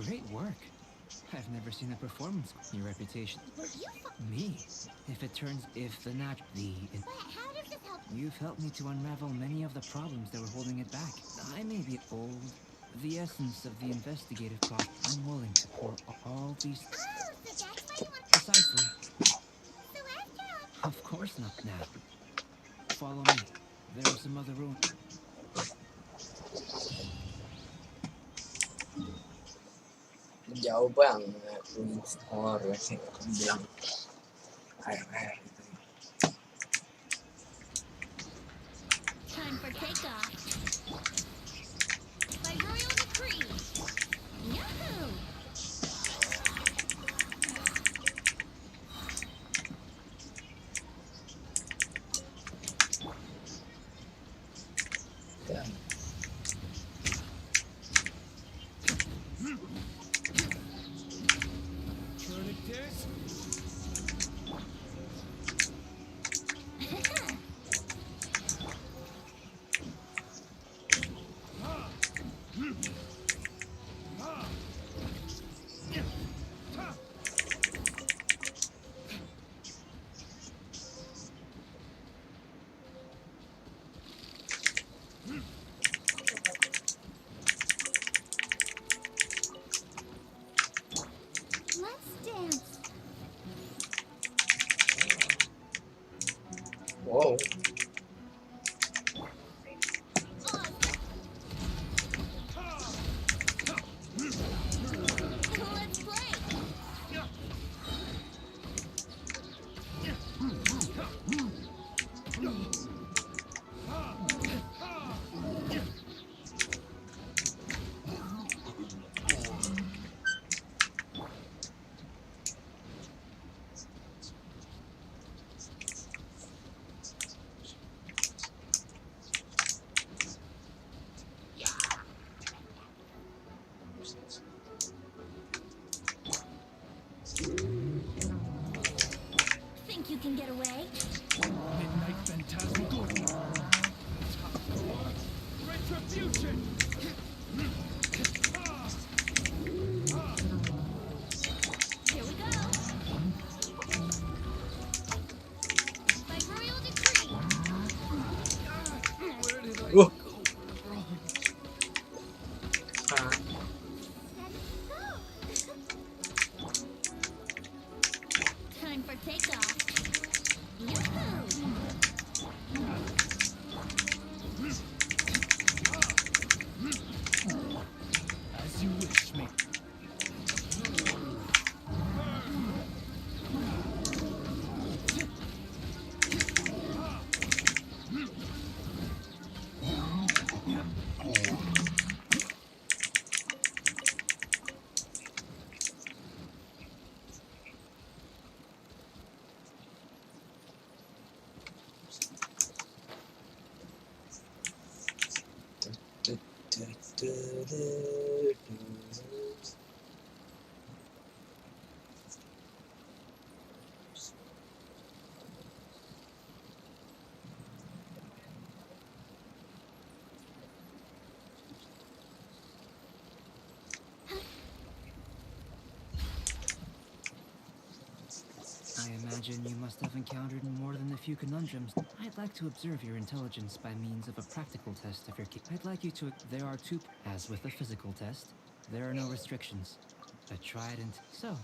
Great work. I've never seen a performance. Your reputation. Well, you Me. If the nat the. But how does this help? You've helped me to unravel many of the problems that were holding it back. I may be old. The essence of the investigative process. I'm willing to pour all these. Oh, so that's why you want. Precisely. So after all. Of course not now. Follow me. There are some other rooms. Jauh banget Queen Store sih aku bilang air gitu. Time for takeoff. By royal decree. Yahoo! Dan Let's dance. Wow. Let's play. Think you can get away? Midnight Phantasmagoria. Retribution! Here we go. By royal decree. Where did I Whoa. go wrong? Ah, Time for takeoff. Yahoo! As you wish, me. I imagine you must have encountered more than a few conundrums. I'd like to observe your intelligence by means of a practical test of your key. I'd like you to... There are two... As with a physical test, there are no restrictions. A trident... So,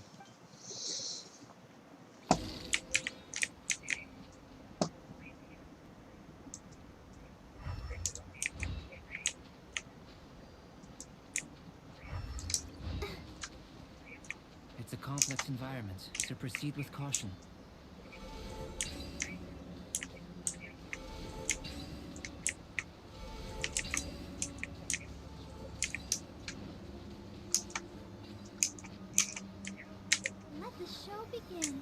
it's a complex environment, so proceed with caution. Let the show begin.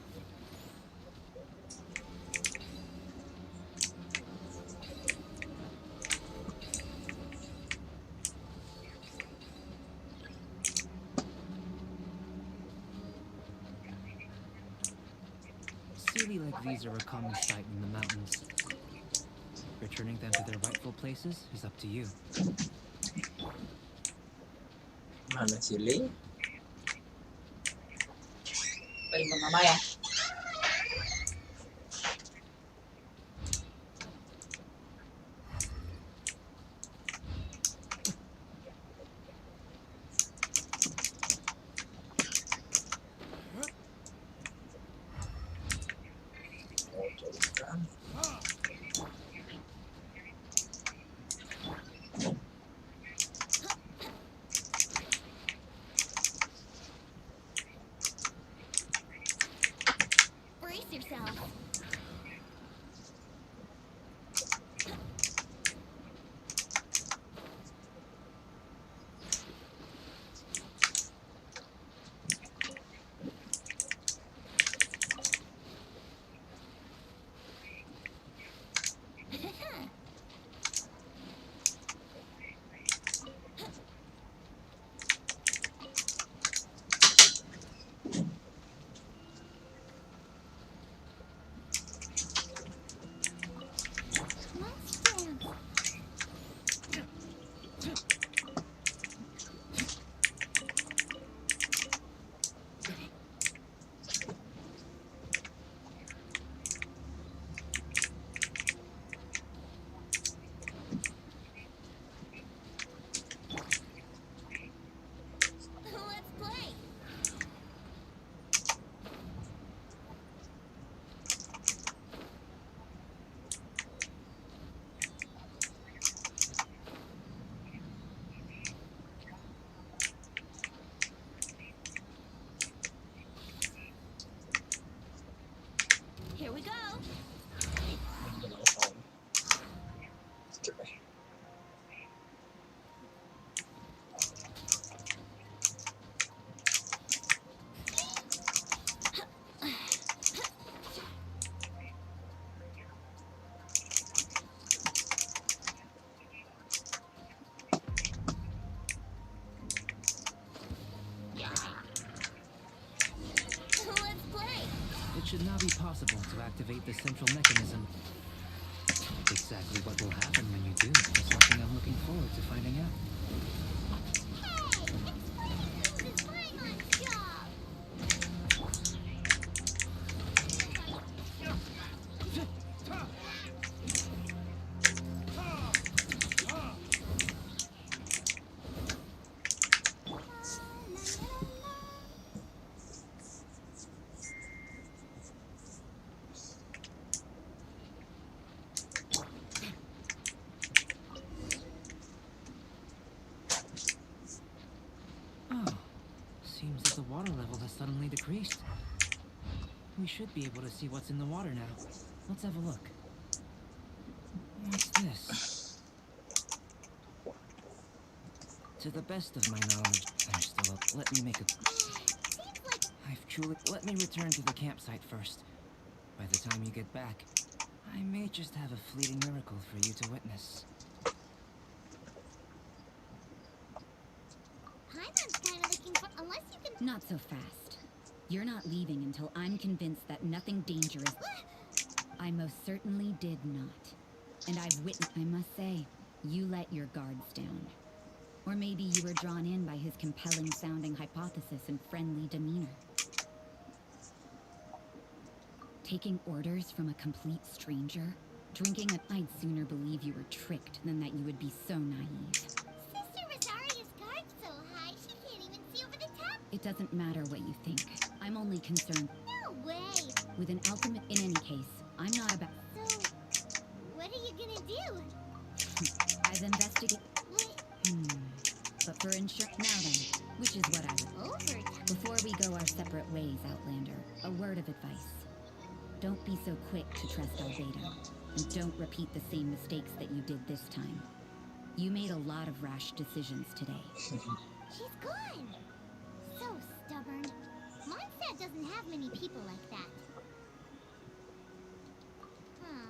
Sealy like these are a common sight in the mountains. Returning them to their rightful places is up to you. mana Silly? Balik mama ya. Oh, jauh sekali. Brace yourself. Here we go. Skip deh. Let's play. It should now be possible to activate the central mechanism. Exactly what will happen when you do is something I'm looking forward to finding out. Hey, explaining things is Paimon's job. Oh, seems that the water level has suddenly decreased. We should be able to see what's in the water now. Let's have a look. What's this? To the best of my knowledge, there's still a... Let me make a... Seems like I've truly... Let me return to the campsite first. By the time you get back, I may just have a fleeting miracle for you to witness. Paimon's kind of looking for. Unless you can. Not so fast. You're not leaving until I'm convinced that nothing dangerous. I most certainly did not. And I've witnessed. I must say, you let your guards down. Or maybe you were drawn in by his compelling sounding hypothesis and friendly demeanor. Taking orders from a complete stranger? Drinking a... I'd sooner believe you were tricked than that you would be so naive. Sister Rosaria's guard's so high she can't even see over the top. It doesn't matter what you think. I'm only concerned No way. with an alchemist. In any case, I'm not about... So, what are you gonna do? I've investigated... What? But for insurance... Now then, which is what I would... Overtime. Before we go our separate ways, Outlander, a word of advice. Don't be so quick to trust Albedo, and don't repeat the same mistakes that you did this time. You made a lot of rash decisions today. She's gone. So stubborn. Mondstadt doesn't have many people like that. Huh.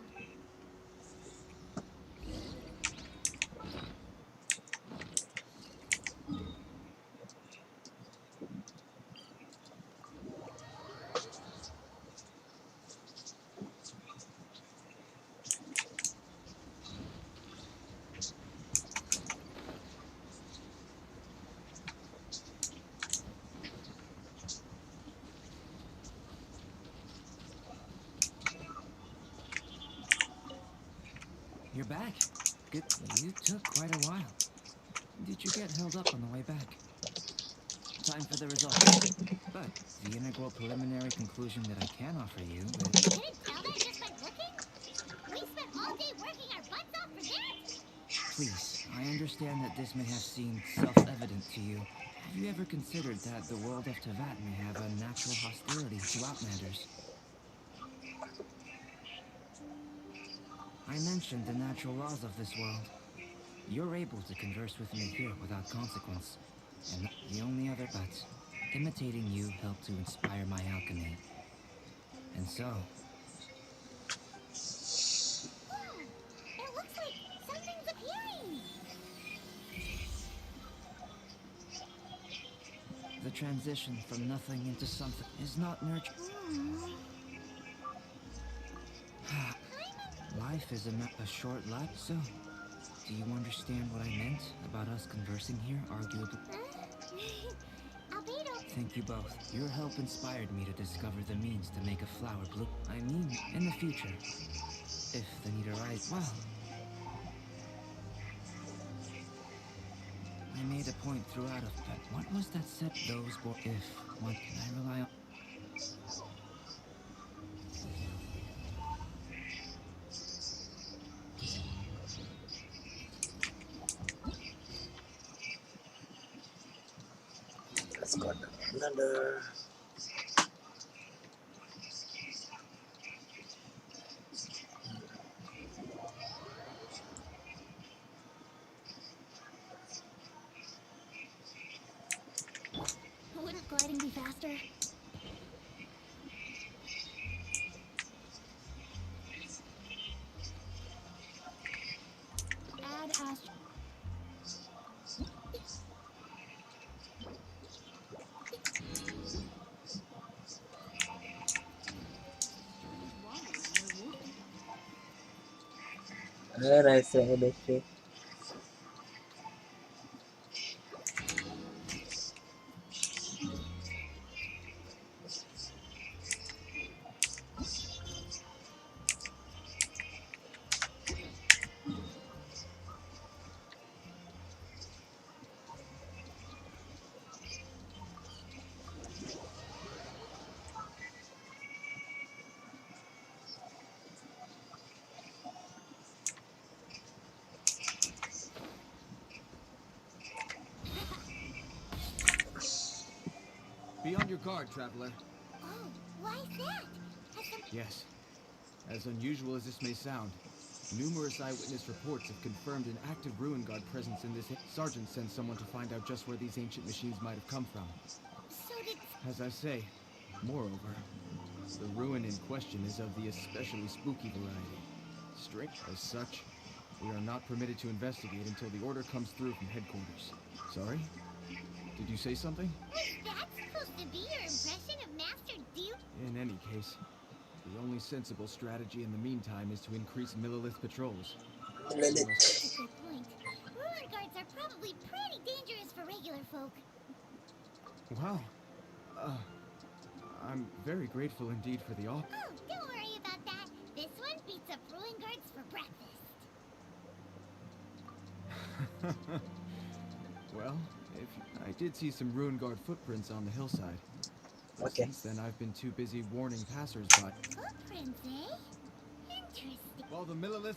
You're back. Good. You took quite a while. Did you get held up on the way back? Time for the results. But the integral preliminary conclusion that I can offer you is... You couldn't tell that just by looking? We spent all day working our butts off for that? Please, I understand that this may have seemed self-evident to you. Have you ever considered that the world of Tevat may have a natural hostility to Outlanders? I mentioned the natural laws of this world. You're able to converse with me here without consequence. And the only other... But imitating you helped to inspire my alchemy. And so... Whoa! It looks like something's appearing! The transition from nothing into something is not nurture. Life is a short life, so... Do you understand what I meant about us conversing here, arguably? Albedo. Thank you both. Your help inspired me to discover the means to make a flower bloom. I mean, in the future. If the need arises, well... I made a point throughout of that. What was that set? Those born... If... What can I rely on? Let's go another. Master. Add Astro. Rahasia EDC. Be on your guard, traveler. Oh, why is that? Has some... Yes. As unusual as this may sound, numerous eyewitness reports have confirmed an active ruin guard presence in this. Sergeant sent someone to find out just where these ancient machines might have come from. So did... As I say, moreover, the ruin in question is of the especially spooky variety. Strict as such, we are not permitted to investigate until the order comes through from headquarters. Sorry? Did you say something? Was that supposed to be your impression of Master Duke? In any case, the only sensible strategy in the meantime is to increase Millilith patrols. That's a good point. Ruin guards are probably pretty dangerous for regular folk. Wow. I'm very grateful indeed for the offer. Oh, don't worry about that. This one beats up ruin guards for breakfast. Well, I did see some ruin guard footprints on the hillside. Okay. Since then, I've been too busy warning passers-by. Footprints, eh? Interesting. While the Millilith...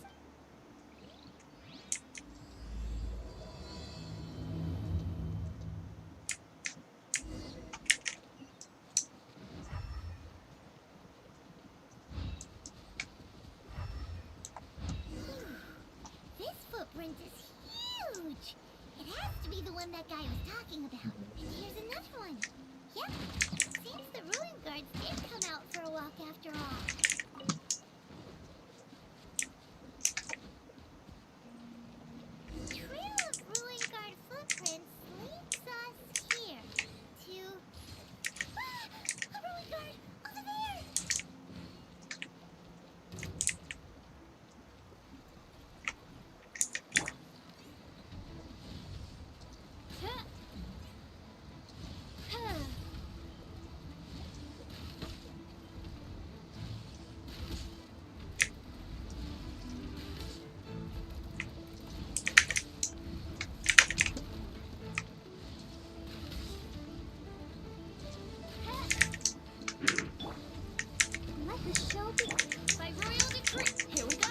This footprint is huge. It has to be the one that guy was talking about. And here's another one. Yep. Seems the ruin guards did come out for a walk after all. Trail of ruin guard footprints leads us here to... Ah! A ruin guard! Over there! Huh. Huh. Let the show begin. By royal decree. Here we go.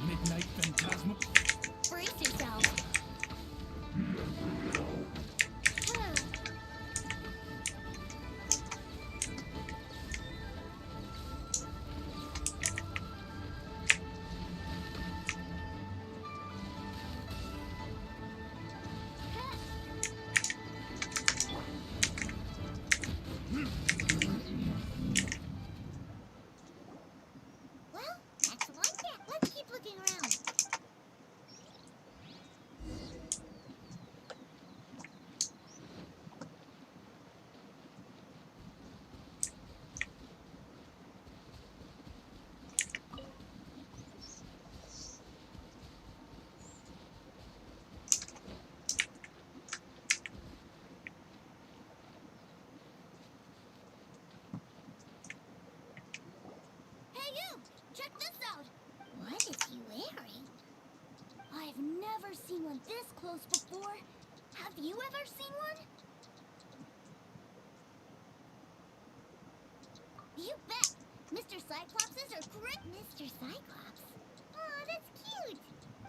Midnight Phantasma. Brace yourself. Huh. Well, that's one step. Let's keep looking around. Hey you! Check this out! What is he wearing? I've never seen one this close before. Have you ever seen one? You bet! Mr. Cyclopses are correct. Mr. Cyclops? Aw, that's cute!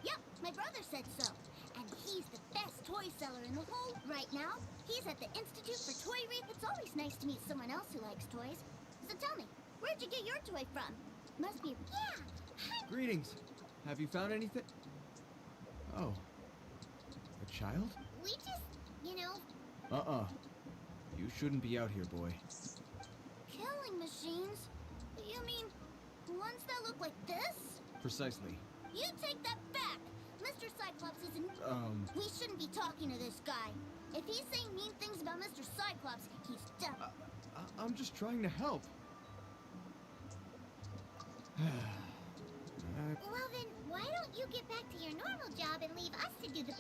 Yep, my brother said so. And he's the best toy seller in the whole... Right now, He's at the Institute for Toy It's always nice to meet someone else who likes toys. So tell me, where'd you get your toy from? Must be... Yeah! Greetings. Have you found anything? Oh. A child? We just, you know... You shouldn't be out here, boy. Killing machines? You mean ones that look like this? Precisely. You take that back! Mr. Cyclops isn't... We shouldn't be talking to this guy. If he's saying mean things about Mr. Cyclops, he's dumb. I'm just trying to help. Well then, why don't you get back to your normal job and leave us to do the...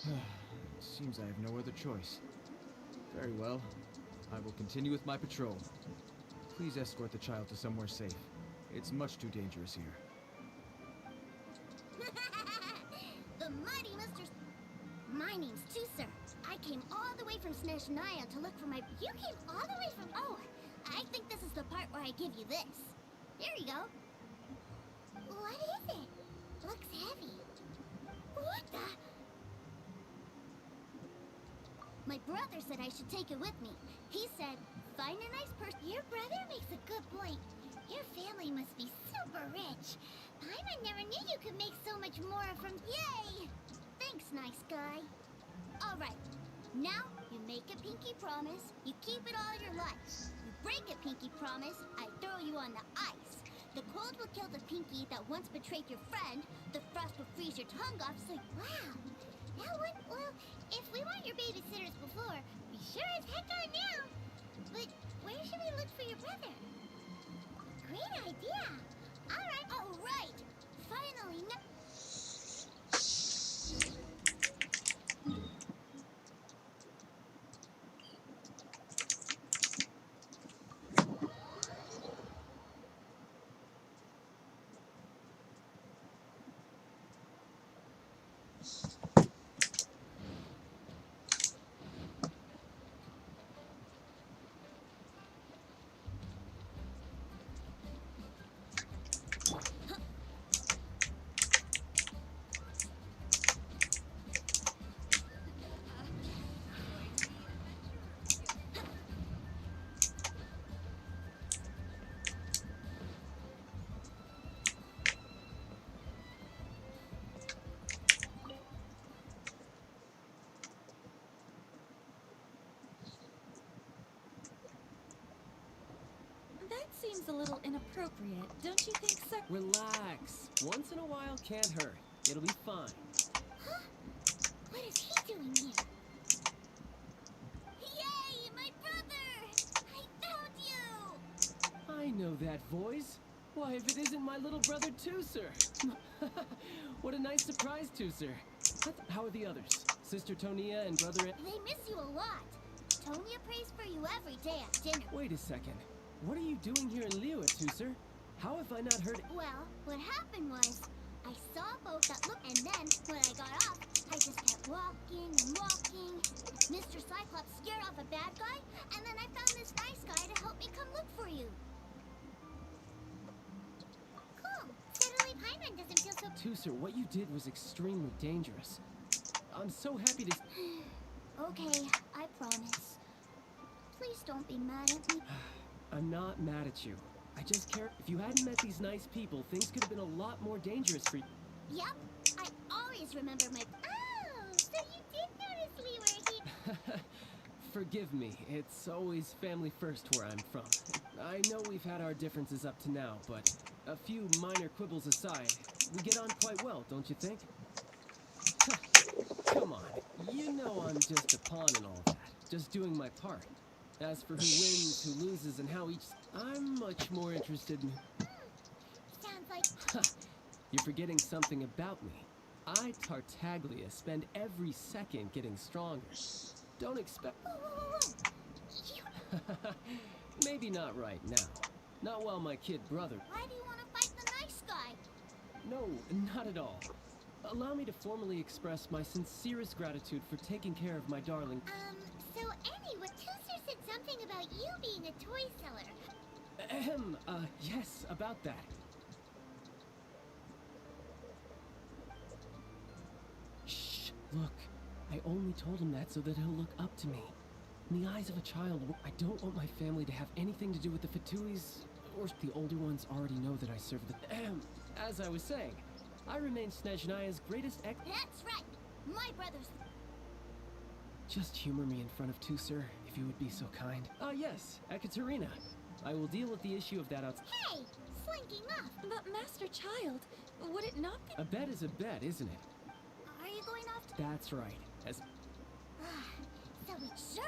Seems I have no other choice. Very well. I will continue with my patrol. Please escort the child to somewhere safe. It's much too dangerous here. The mighty Mr. My name's Tuser. I came all the way from Snezhnaya to look for my... You came all the way from... Oh, I think this is the part where I give you this. Here you go. What is it? Looks heavy. What the... My brother said I should take it with me. He said, find a nice person. Your brother makes a good point. Your family must be super rich. Paimon never knew you could make so much more from... Yay! Thanks, nice guy. All right. Now, you make a pinky promise. You keep it all your life. You break a pinky promise. I throw you on the ice. The cold will kill the pinky that once betrayed your friend. The frost will freeze your tongue off. So, wow. That would... Well, if we weren't your babysitters before, we sure as heck are now. But where should we look for your brother? Great idea. All right. Finally, That seems a little inappropriate, don't you think, sir? Relax. Once in a while can't hurt. It'll be fine. Huh? What is he doing here? Yay, my brother! I found you! I know that voice. Why, if it isn't my little brother, Tuser. What a nice surprise, Tuser. How are the others? Sister Tonia and brother... They miss you a lot. Tonia prays for you every day at dinner. Wait a second. What are you doing here in Liyue, Tuser? How have I not heard... Well, what happened was, I saw a boat that looked, and then, when I got off, I just kept walking and walking. Mr. Cyclops scared off a bad guy, and then I found this nice guy to help me come look for you. Cool. Suddenly Paimon doesn't feel so... Tuser, what you did was extremely dangerous. I'm so happy to... Okay, I promise. Please don't be mad at me. I'm not mad at you. I just care. If you hadn't met these nice people, things could have been a lot more dangerous for you. Yep, I always remember my... Oh, so you did notice we were here. Forgive me. It's always family first where I'm from. I know we've had our differences up to now, but a few minor quibbles aside, we get on quite well, don't you think? Come on. You know I'm just a pawn and all that. Just doing my part. As for who wins, who loses, and how each... I'm much more interested in... Sounds like... You're forgetting something about me. I, Tartaglia, spend every second getting stronger. Don't expect... Whoa. You... Maybe not right now. Not while my kid brother... Why do you want to fight the nice guy? No, not at all. Allow me to formally express my sincerest gratitude for taking care of my darling... So anyway, Tuser said something about you being a toy seller. Ahem, yes, about that. Shh, look. I only told him that so that he'll look up to me. In the eyes of a child, I don't want my family to have anything to do with the Fatuis, or the older ones already know that I serve the... As I was saying, I remain Snezhnaya's greatest That's right. My brother's... Just humor me in front of Tusser, if you would be so kind. Ah, yes, Ekaterina. I will deal with the issue of that outside. Hey! Slinking off! But Master Child, would it not be... A bet is a bet, isn't it? Are you going off to... That's right. As So it's sure.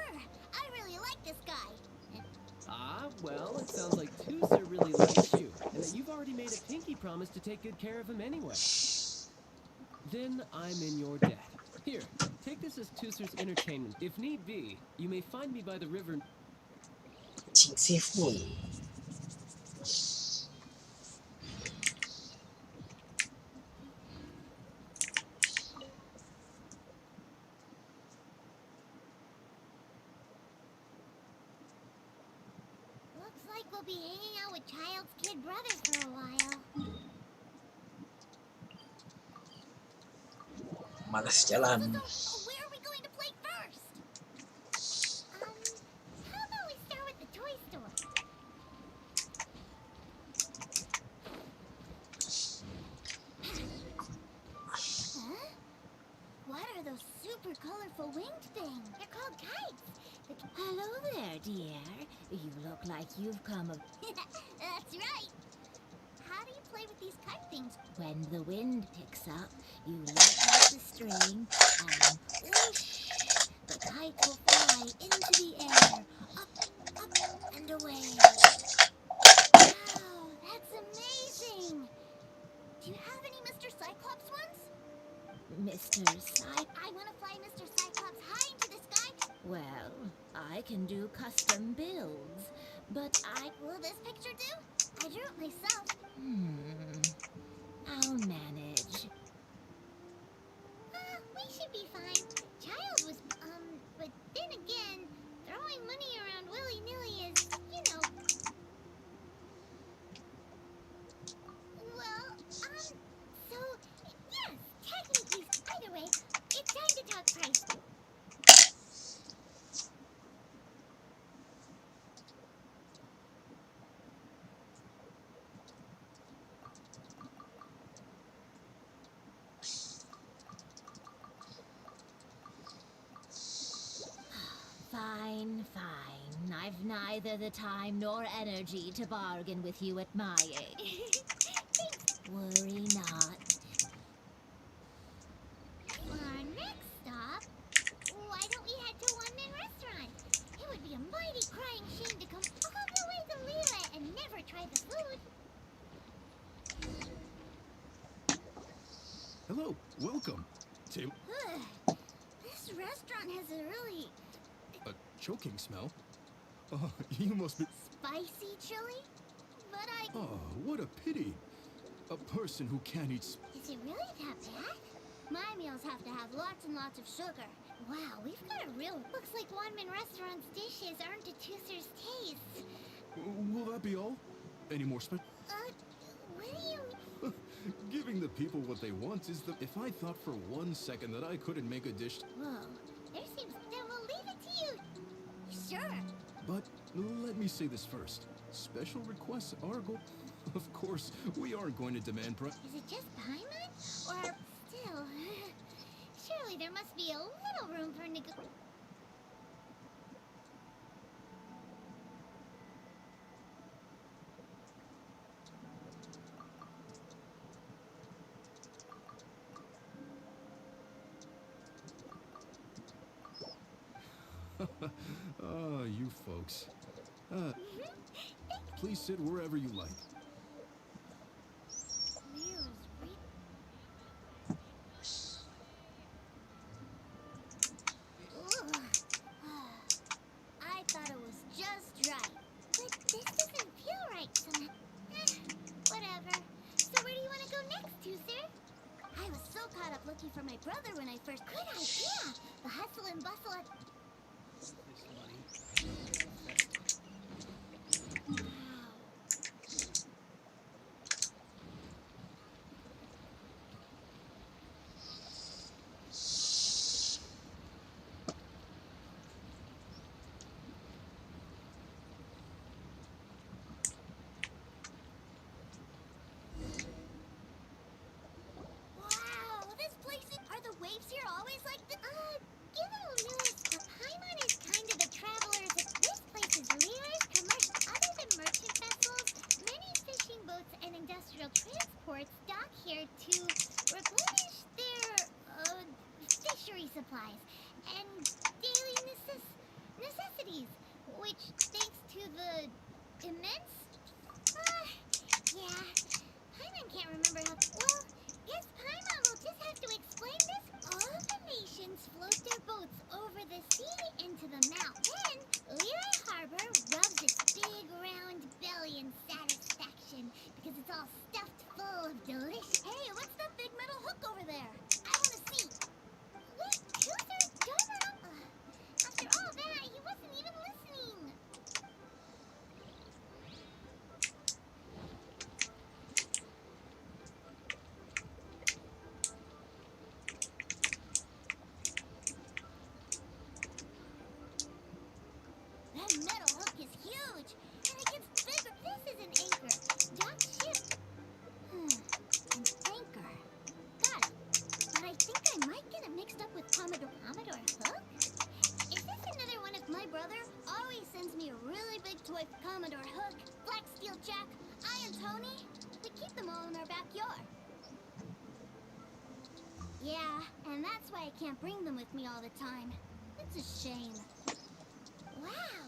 I really like this guy. Ah, well, it sounds like Tusser really likes you, and that you've already made a pinky promise to take good care of him anyway. Then I'm in your debt. Here, take this as Tusser's entertainment. If need be, you may find me by the river. 请师傅 Looks like we'll be hanging out with Child's kid brother for a while. malas jalan. So, where are we going to play first? How about we start with the toy store? Huh? What are those super colorful winged things? They're called kites. Hello there, dear. You look like you've come a... That's right. How do you play with these kite things? When the wind picks up, you let out the string and whoosh! The kite will fly into the air, up and away. Wow, that's amazing. Do you have any Mr. Cyclops ones? Mr. I want to fly Mr. Cyclops high into the sky. Well, I can do custom builds, but Will this picture do? I drew it myself. I'll manage. We should be fine. Child was, but then again, throwing money around willy-nilly is, you know... Well, so, yes, technically, either way, it's time to talk price. Fine. I've neither the time nor energy to bargain with you at my age. Worry not. For our next stop, why don't we head to One Man Restaurant? It would be a mighty crying shame to come all the way to Lila and never try the food. Hello, welcome to This restaurant has a really a choking smell. Oh, you must be... spicy chili, but Oh, what a pity. A person who can't eat... is it really that bad? My meals have to have lots and lots of sugar. Wow, we've got a real... Looks like One Man Restaurant's dishes aren't to Tusser's taste. Will that be all? Any more What do you... Giving the people what they want is the... If I thought for 1 second that I couldn't make a dish... Whoa, there seems... Then we'll leave it to you. Sure. But let me say this first. Special requests are Of course, we aren't going to demand Is it just Paimon? Or still... Surely there must be a little room for you folks. Please sit wherever you like. I thought it was just right. But this doesn't feel right somehow. Whatever. So where do you want to go next, Tusser? I was so caught up looking for my brother when I first... Good idea! The hustle and bustle at... terrestrial transports dock here to replenish their fishery supplies and daily necessities, which, thanks to the immense yeah, Paimon can't remember how. Well, guess Paimon will just have to explain this. All the nations float their boats over the sea into the mouth. Then, Lire Harbor rubs its big round belly in satisfaction because it's all stuffed full of delicious. Hey, what's that big metal hook over there? I want to see. Wait, Tutor, Dharma. After all that, he wasn't even listening. That metal hook is huge, and it gets bigger. This is an anchor. Dock ship. An anchor. Got it. But I think I might get it mixed up with Commodore Hook? Is this another one of my brother? Always sends me a really big toy Commodore Hook, Black Steel Jack, Iron Tony. We keep them all in our backyard. Yeah, and that's why I can't bring them with me all the time. It's a shame. Wow,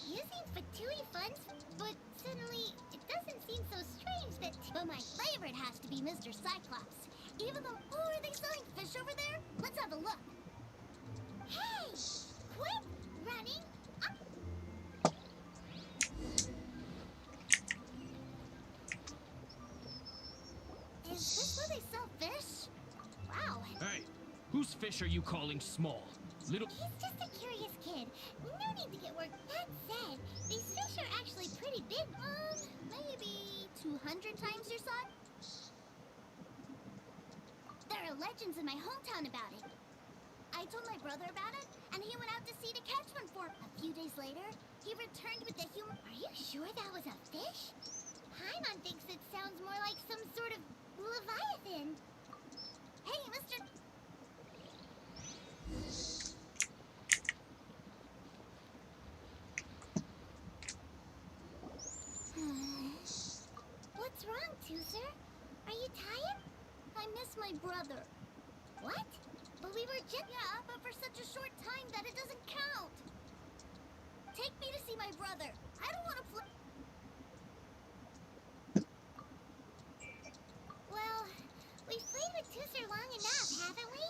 using Fatui funds, but suddenly it doesn't seem so strange that. But my favorite has to be Mr. Cyclops. Even though, oh, are they selling fish over there? Let's have a look. Hey, quit running! Is this where they sell fish? Wow. Hey, whose fish are you calling small? Little. He's just a curious kid. No need to get worked. That said, these fish are actually pretty big. Maybe 200 times your size? There are legends in my hometown about it. I told my brother about it, and he went out to sea to catch one for me. A few days later, he returned with the human. Are you sure that was a fish? Paimon thinks it sounds more like some sort of leviathan. Hey, Mr. What's wrong, Tuser? Are you tired? I miss my brother. What? But we were just... Yeah, but for such a short time that it doesn't count. Take me to see my brother. I don't want to play... Well, we've played with Tuser long enough, haven't we?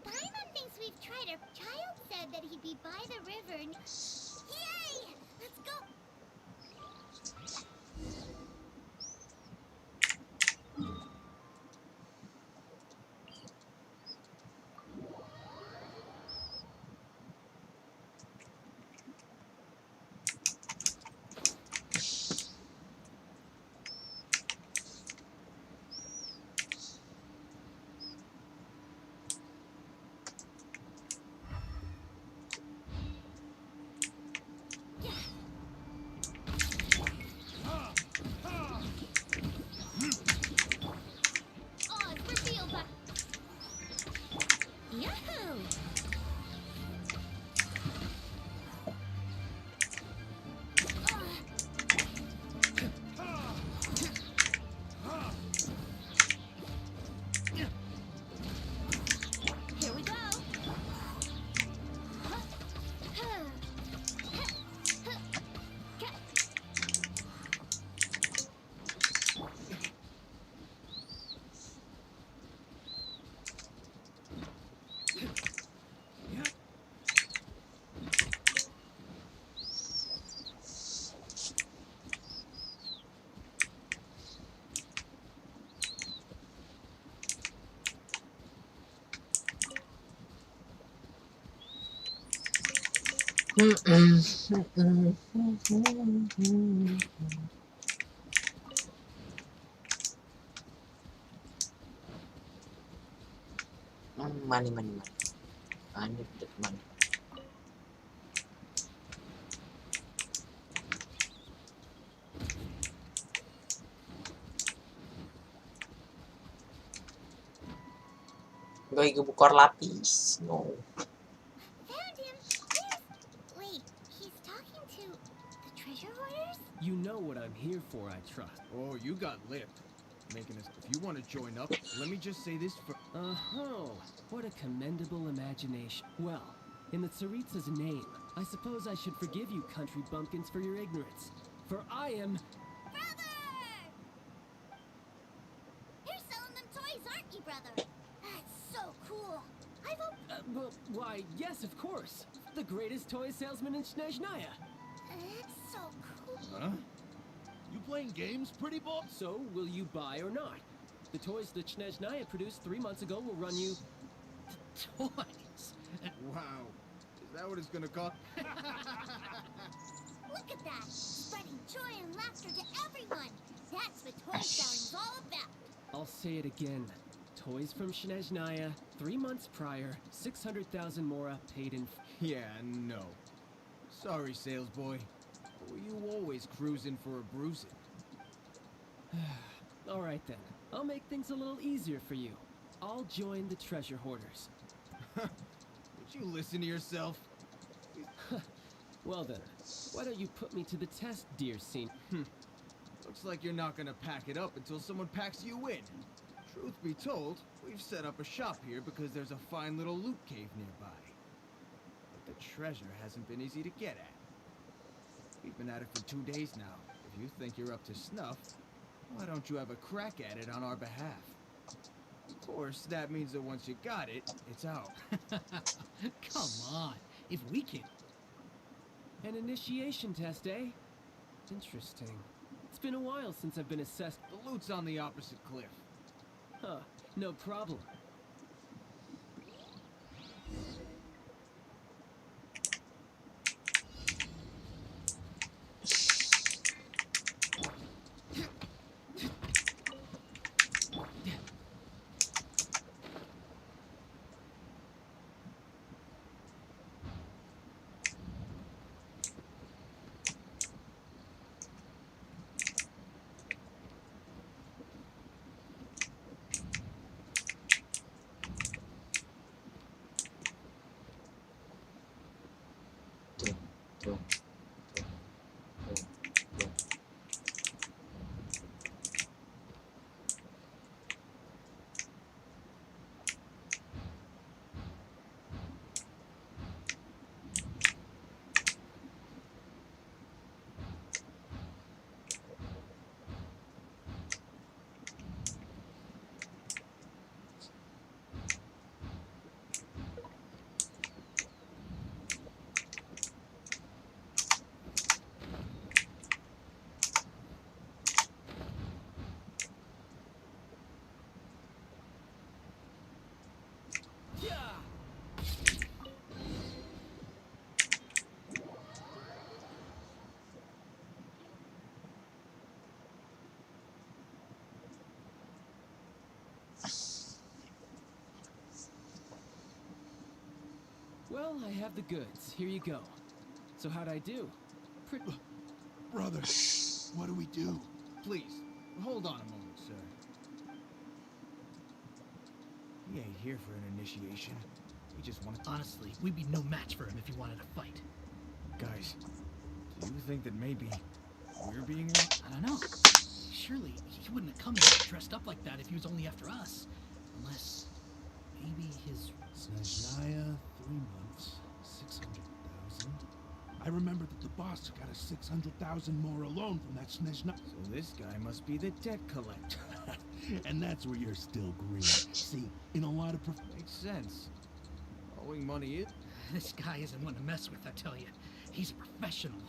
Paimon thinks we've tried. Our child said that he'd be by the river and... Yay! Let's go! Money. I need that money. Gue gebukor lapis. No. Found him. Wait, he's talking to the treasure hoarders? You know what I'm here for, I trust. Oh, you got lipped. making us. If you want to join up, let me just say this for. Oh, what a commendable imagination. Well, in the Tsaritsa's name, I suppose I should forgive you country bumpkins for your ignorance. For I am... Brother! You're selling them toys, aren't you, brother? That's so cool. I've well, why, yes, of course. The greatest toy salesman in Snezhnaya. so cool. Huh? You playing games, pretty boy? So, will you buy or not? The toys that Snezhnaya produced 3 months ago will run you... Toys. Wow. Is that what it's gonna cost? Look at that! Spreading joy and laughter to everyone! That's what toy selling's all about! I'll say it again. Toys from Snezhnaya, 3 months prior, 600,000 mora paid in... Yeah, no. Sorry, sales boy. Were you always cruising for a bruising? All right then. I'll make things a little easier for you. I'll join the treasure hoarders. Would you listen to yourself? Well then, why don't you put me to the test, dear scene? Looks like you're not gonna pack it up until someone packs you in. Truth be told, we've set up a shop here because there's a fine little loot cave nearby. But the treasure hasn't been easy to get at. We've been at it for 2 days now. If you think you're up to snuff, why don't you have a crack at it on our behalf? Of course, that means that once you got it, it's out. Come on. If we can... An initiation test, eh? Interesting. It's been a while since I've been assessed. The loot's on the opposite cliff. Huh, no problem. Well, I have the goods. Here you go. So how'd I do? Brother, what do we do? Please, hold on a moment, sir. We ain't here for an initiation. We just want to... Honestly, we'd be no match for him if he wanted to fight. Guys, do you think that maybe we're being... I don't know. Surely, he wouldn't have come here dressed up like that if he was only after us. Unless... maybe his... Snezhnaya, 3 months, 600,000. I remember that the boss got a 600,000 more alone from that Snezhnaya. So this guy must be the debt collector. And that's where you're still green. See, in a lot of Makes sense. Owing money is... This guy isn't one to mess with, I tell you. He's a professional.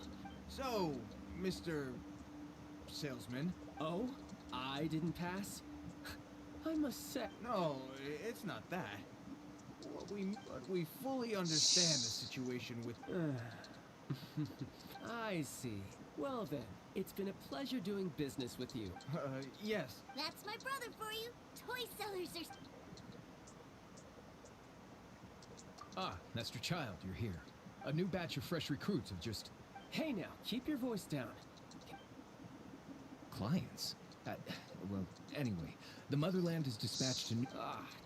So, Mr. Salesman... Oh? I didn't pass? I must say... No, it's not that. But we fully understand the situation with... I see. Well then, it's been a pleasure doing business with you. Yes. That's my brother for you. Toy sellers are... Ah, Master Child, you're here. A new batch of fresh recruits have just... Hey now, keep your voice down. Clients? Well, anyway, the Motherland is dispatched to...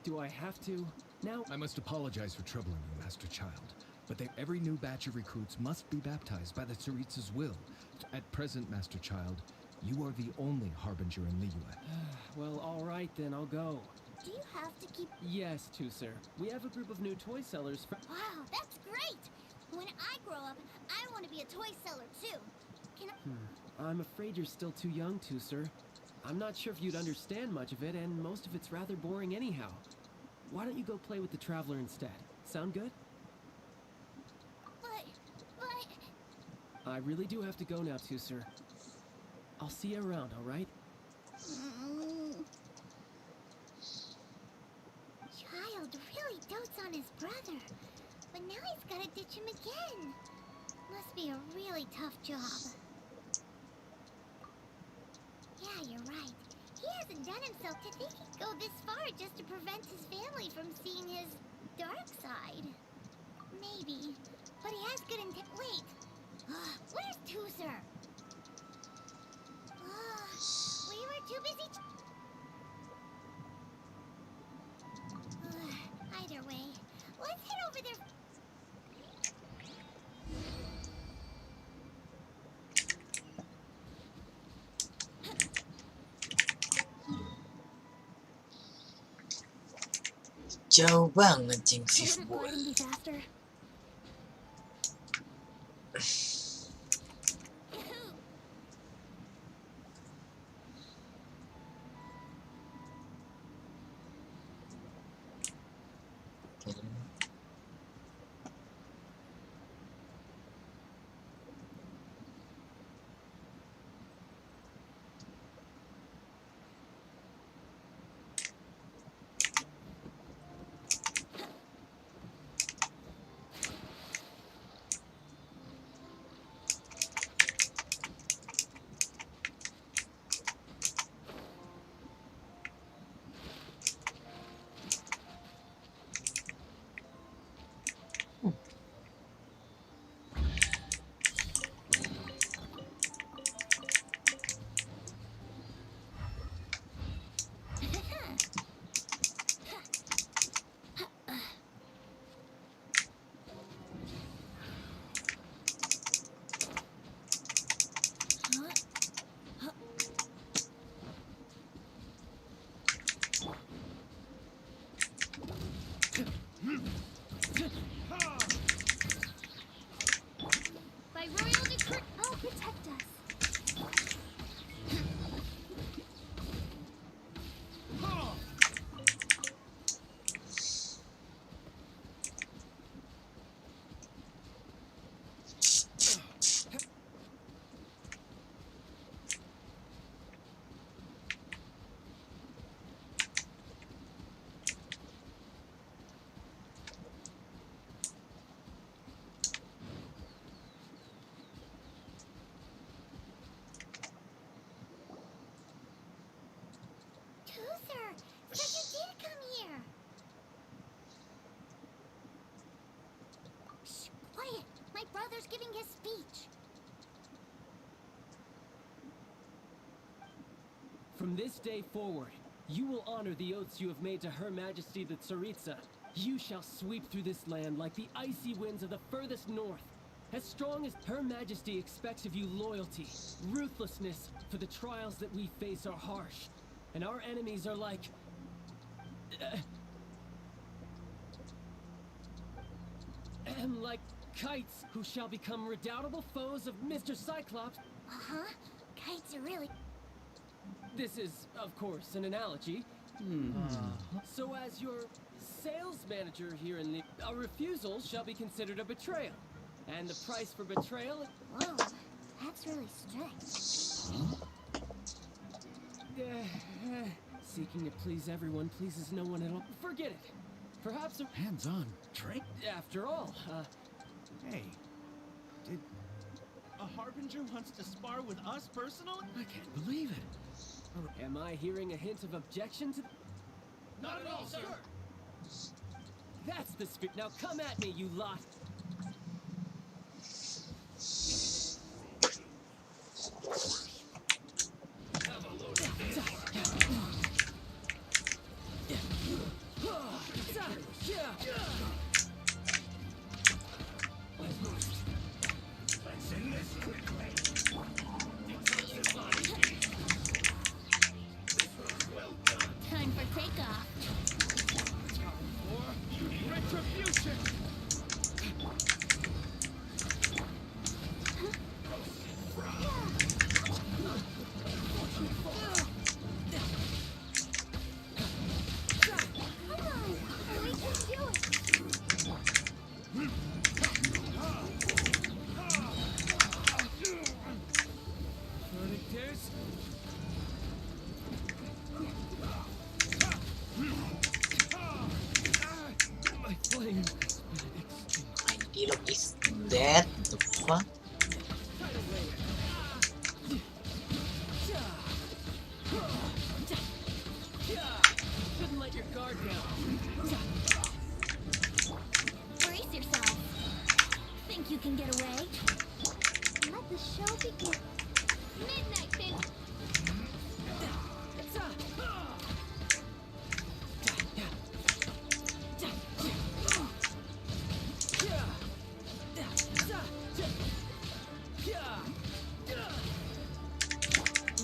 Do I have to? Now... I must apologize for troubling you, Master Child, but every new batch of recruits must be baptized by the Tsaritsa's will. At present, Master Child, You are the only harbinger in Liyue. Well, all right then, I'll go. Do you have to keep... Yes, Tuser. We have a group of new toy sellers from... Wow, that's great! When I grow up, I want to be a toy seller too. Can I... I'm afraid you're still too young, Tuser. I'm not sure if you'd understand much of it, and most of it's rather boring anyhow. Why don't you go play with the Traveler instead? Sound good? But... I really do have to go now, Tuser. I'll see you around, all right? Child really dotes on his brother, but now he's gotta ditch him again. Must be a really tough job. Yeah, you're right. He hasn't done himself to think he'd go this far just to prevent his family from seeing his dark side. Maybe, but he has good intent. Wait, where's Tuser? We were too busy. Either way, let's head over there. Jauh banget Jing si Wouldn't gliding be faster? By royal decree, I'll protect us. Tuser, so you did come here. Shh, quiet. My brother's giving his speech. From this day forward, you will honor the oaths you have made to Her Majesty the Tsaritsa. You shall sweep through this land like the icy winds of the furthest north. As strong as Her Majesty expects of you loyalty, ruthlessness, for the trials that we face are harsh. And our enemies are like... like kites who shall become redoubtable foes of Mr. Cyclops. Uh-huh. Kites are really... This is, of course, an analogy. So as your sales manager here in the... A refusal shall be considered a betrayal. And the price for betrayal... Whoa, that's really strict. Seeking to please everyone pleases no one at all. Forget it. Perhaps a... Hands-on trick? After all, Hey, did... A Harbinger wants to spar with us personally? I can't believe it. Am I hearing a hint of objection to... Not at all, sir. That's the spirit. Now come at me, you lot. guard down. Brace yourself. Think you can get away? Let the show begin. Midnight pin.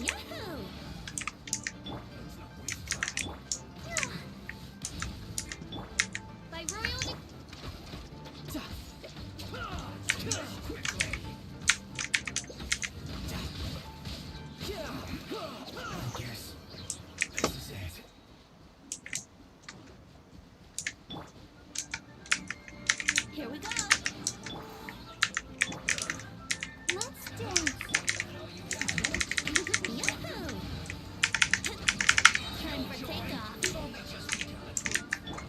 Yahoo! By royal Yes. This is it. Here we go. Let's dance. Yahoo! Time for takeoff.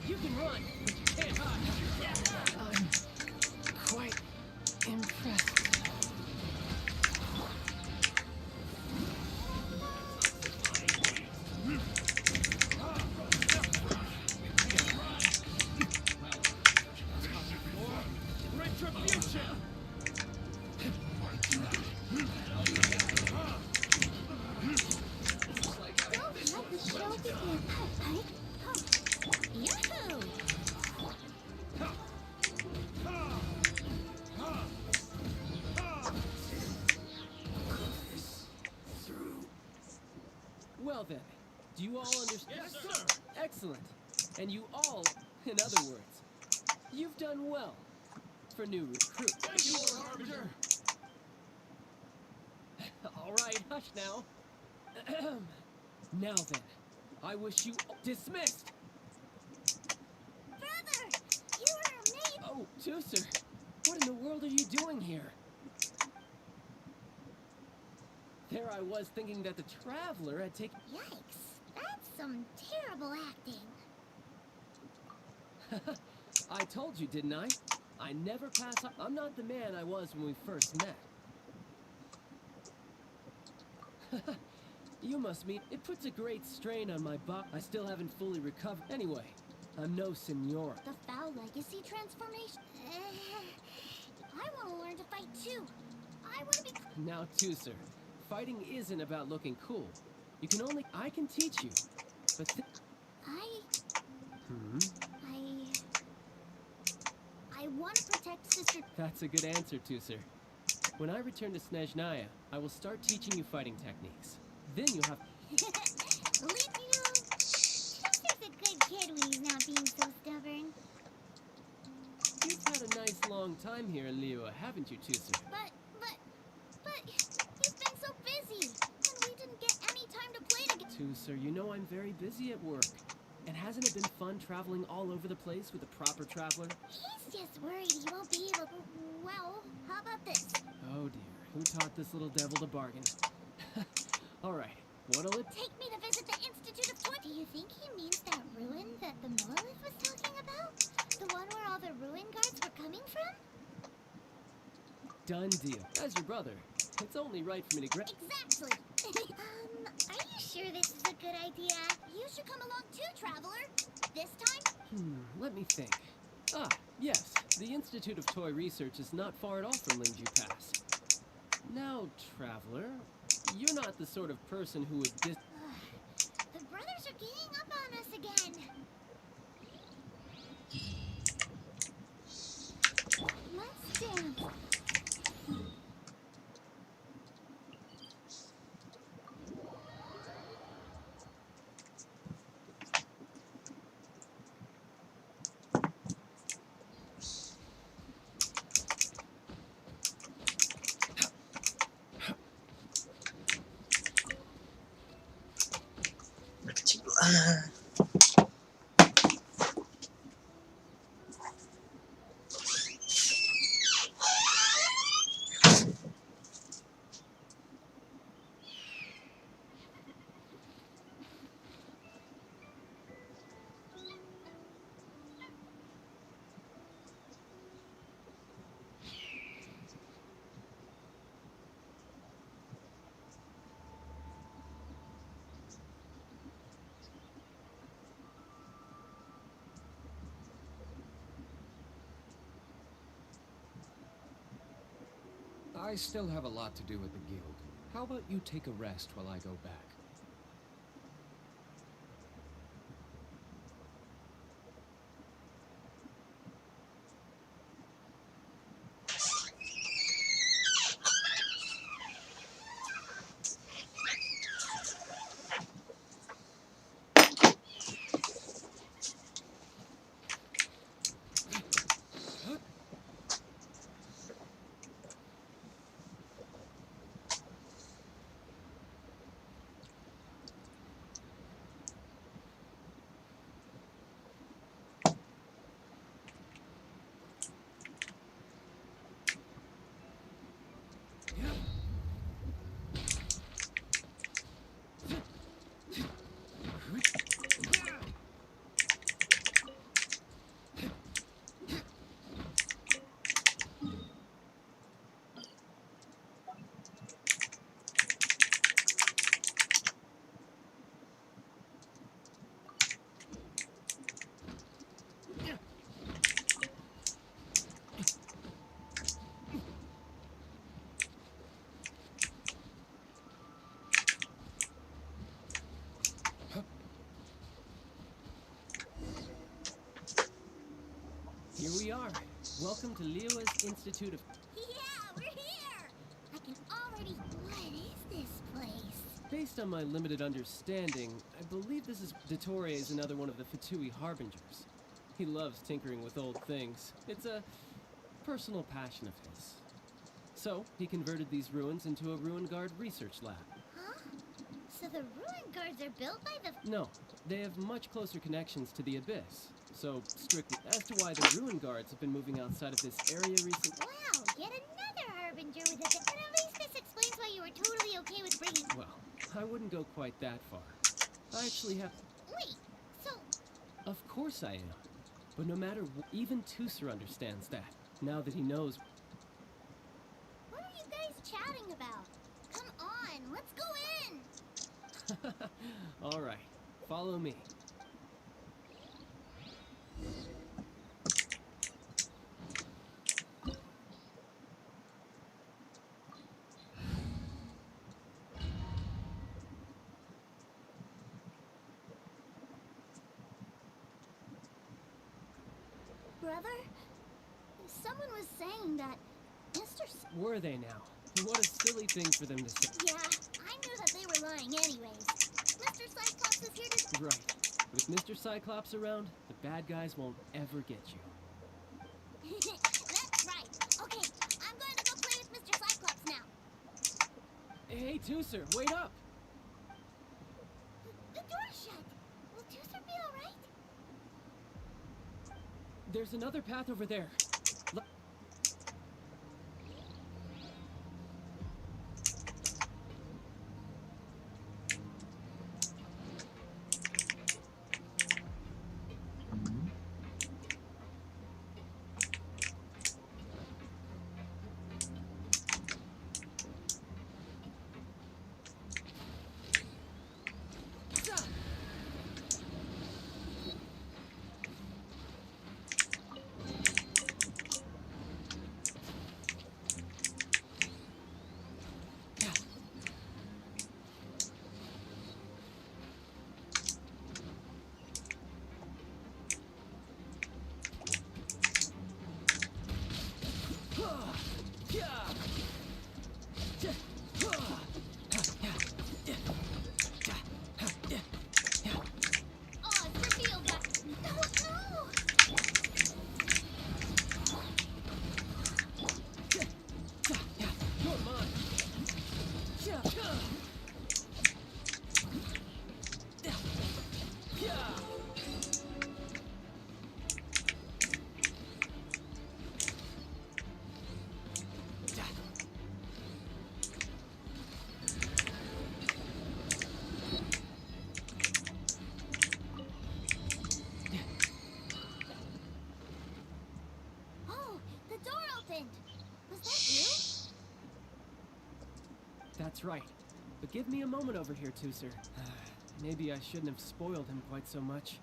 You can run, but you can't hide. I'm quite impressed. Retribution! Don't let the show begin. Yahoo! Well then, do you all understand? Yes, sir! Excellent. And you all, in other words, you've done well for new recruits. Thank you, Lord Harbinger! All right, hush now. Now then, I wish you dismissed. Brother, you are amazing. Oh, Tooser, what in the world are you doing here? There I was thinking that the Traveler had taken... Yikes, that's some terrible acting. I told you, didn't I? I never pass up. I'm not the man I was when we first met. You must mean it puts a great strain on my buck. I still haven't fully recovered. Anyway, I'm no senora. The Foul Legacy transformation. I want to learn to fight too. I want to be. Now, Tooser, fighting isn't about looking cool. You can only... I can teach you. But I want to protect Sister. That's a good answer, Tooser. When I return to Snezhnaya, I will start teaching you fighting techniques. Then you'll have... Tooser's a good kid when he's not being so stubborn. You've had a nice long time here in Liyue, haven't you, Tooser? But you've been so busy, and we didn't get any time to play together. Tooser, you know I'm very busy at work. And hasn't it been fun traveling all over the place with a proper traveler? He's just worried he won't be able to. Well, how about this? Oh dear, who taught this little devil to bargain? Alright, what'll it... Take me to visit the Institute of Toy. Do you think he means that ruin that the monolith was talking about? The one where all the ruin guards were coming from? Done deal. As your brother, it's only right for me to Exactly. Are you sure this is a good idea? You should come along too, Traveler. This time? Let me think. Ah, yes, the Institute of Toy Research is not far at all from Lingju Pass. Now, Traveler, you're not the sort of person who would The brothers are ganging up on us again. Let's dance. I still have a lot to do at the guild. How about you take a rest while I go back? Here we are. Welcome to Liyue's Institute of... Yeah, we're here! I can already... What is this place? Based on my limited understanding, I believe this is... Dottore is another one of the Fatui Harbingers. He loves tinkering with old things. It's a personal passion of his. So, he converted these ruins into a Ruin Guard research lab. Huh? So the ruin guards are built by the... No, they have much closer connections to the Abyss. So, strictly as to why the Ruin Guards have been moving outside of this area recently... Wow, yet another Harbinger with a... And at least this explains why you were totally okay with bringing... Well, I wouldn't go quite that far. I actually have... Wait, so... Of course I am. But no matter even Tusser understands that, now that he knows... What are you guys chatting about? Come on, let's go in! All right, follow me. Brother, someone was saying that Mr. Were they now? What a silly thing for them to say. Yeah, I knew that they were lying anyways. Mr. Cyclops is here to... Right. With Mr. Cyclops around, the bad guys won't ever get you. That's right. Okay, I'm going to go play with Mr. Cyclops now. Hey, Tusser, wait up! The door's shut. Will Tusser be alright? There's another path over there. That's right. But give me a moment over here, Tusser. Maybe I shouldn't have spoiled him quite so much.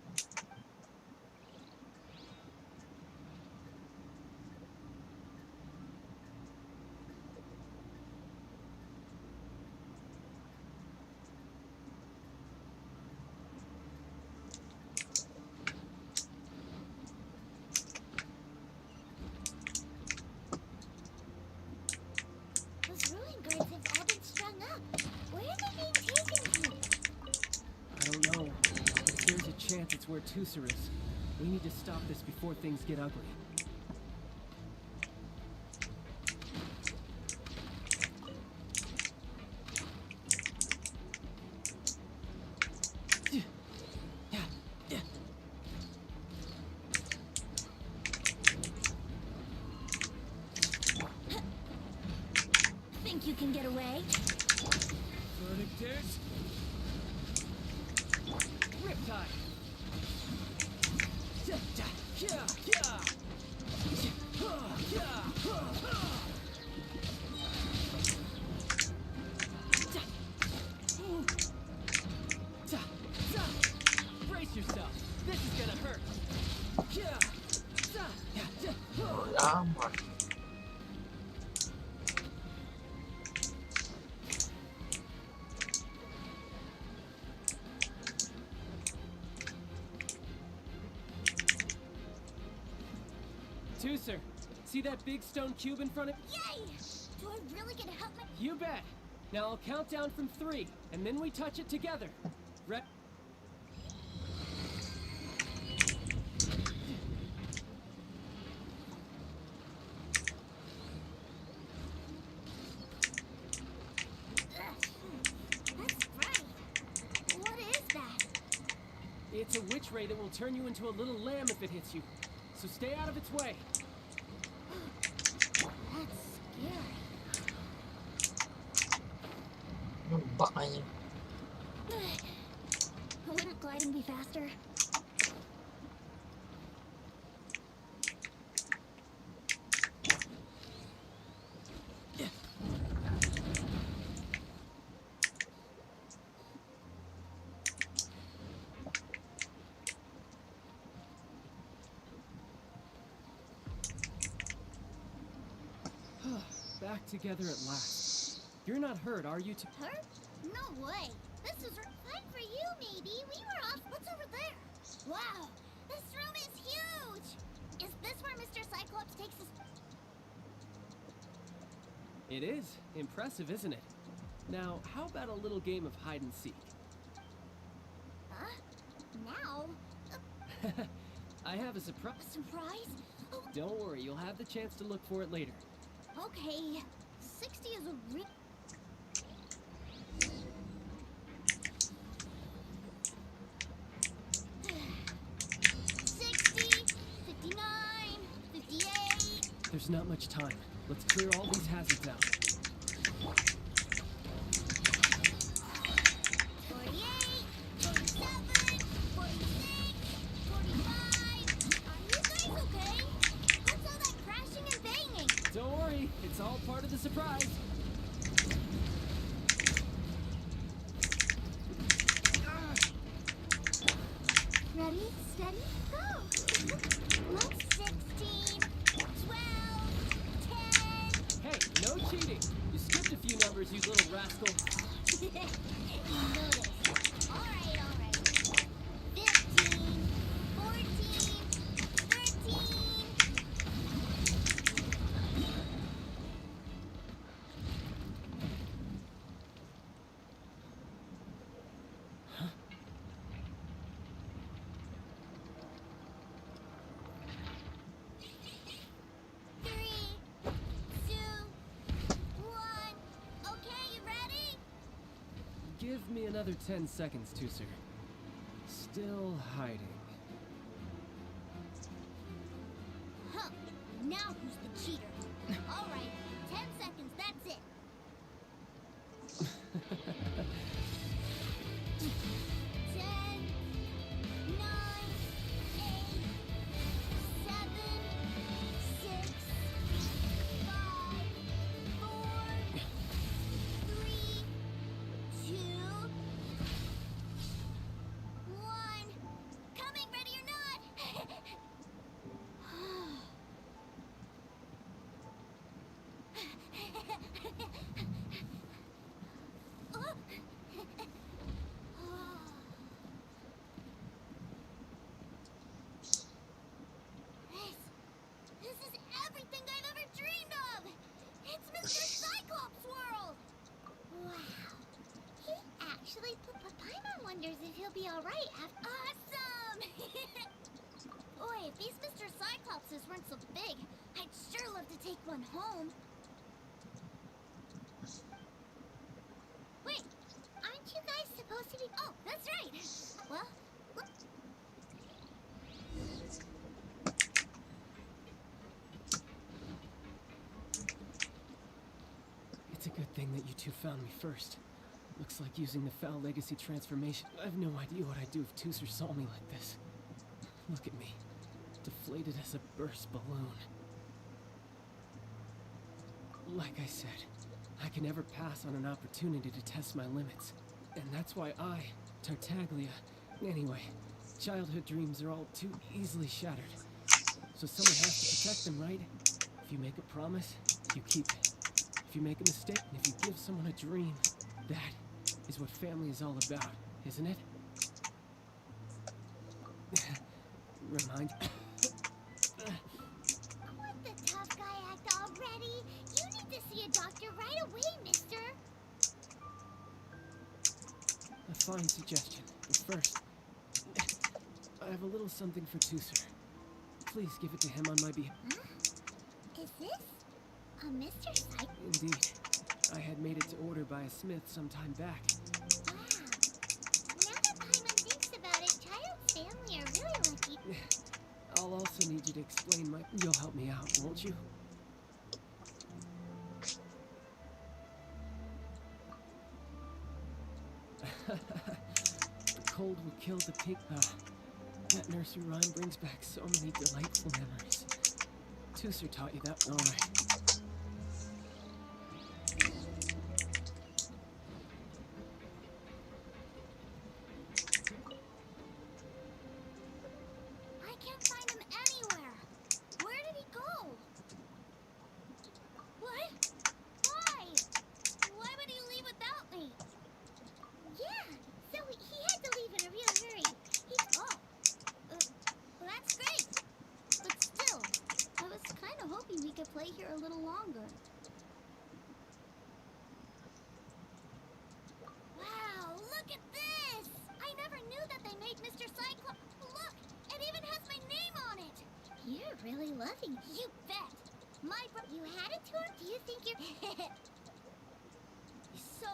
chance it's where Tusser is. We need to stop this before things get ugly. Think you can get away? Verdict is... Riptide! Brace yourself. This is gonna hurt. Aman. Tusser, see that big stone cube in front of... Yay! Do I really get to help my... You bet. Now I'll count down from 3, and then we touch it together. Rep... That's right. What is that? It's a witch ray that will turn you into a little lamb if it hits you. So stay out of its way. That's scary. Bakanya. Wouldn't gliding be faster? Back together at last. You're not hurt, are you? Hurt? No way. This is fine for you, maybe. We were off. What's over there? Wow, this room is huge. Is this where Mr. Cyclops takes us? It is. Impressive, isn't it? Now, how about a little game of hide and seek? Huh? Now? I have a surprise. Surprise? Oh, Don't worry, you'll have the chance to look for it later. okay. 60 is a real... There's not much time. Let's clear all these hazards out. 48, 47, 46, 45. Are you guys okay? What's all that crashing and banging? Don't worry, it's all part of the surprise. Ready, steady, go! Let's 16, 12, 10. Hey, no cheating. You skipped a few numbers, you little rascal. You noticed. All right. 15, 14, 13. Give me another 10 seconds, Tusser. Still hiding. Huh. Now who's the cheater? All right. 10 seconds, that's it. 10, 9, 8, 7, 6, 5, 4, 3, 2, 1. Coming, ready or not. This is everything I've ever dreamed of! It's Mr. Cyclops' world! Wow. He actually Paimon wonders if he'll be alright after... Awesome! if these Mr. Cyclopses weren't so big, I'd sure love to take one home. Wait, aren't you guys supposed to be... Oh, that's right. Well, look... It's a good thing that you two found me first. Looks like using the Foul Legacy transformation. I have no idea what I'd do if Tooser saw me like this. Look at me. Deflated as a burst balloon. Like I said, I can never pass on an opportunity to test my limits. And that's why I, Tartaglia... Anyway, childhood dreams are all too easily shattered. So someone has to protect them, right? If you make a promise, you keep it. If you make a mistake, and if you give someone a dream, that is what family is all about, isn't it? Remind... What the tough guy act already? You need to see a doctor right away, mister. A fine suggestion, but first... I have a little something for Tooser. Please give it to him on my behalf. Huh? Is this a Mr. Psych? Indeed. I had made it to order by a smith some time back. Wow. Now that Paimon thinks about it, Child's family are really lucky. I'll also need you to explain my... You'll help me out, won't you? The cold will kill the pig... that nursery rhyme brings back so many delightful memories. Tooser taught you that, all right. I can't find him anywhere. Where did he go? What? Why? Why would he leave without me? Yeah, so he had to leave in a real hurry. Well, that's great. But still, I was kind of hoping we could play here a little longer. Wow, look at this! I never knew that they made Mr. Cyclops. Look, it even has my name on it. You're really loving it. You bet. You had it to him? Do you think you're... So...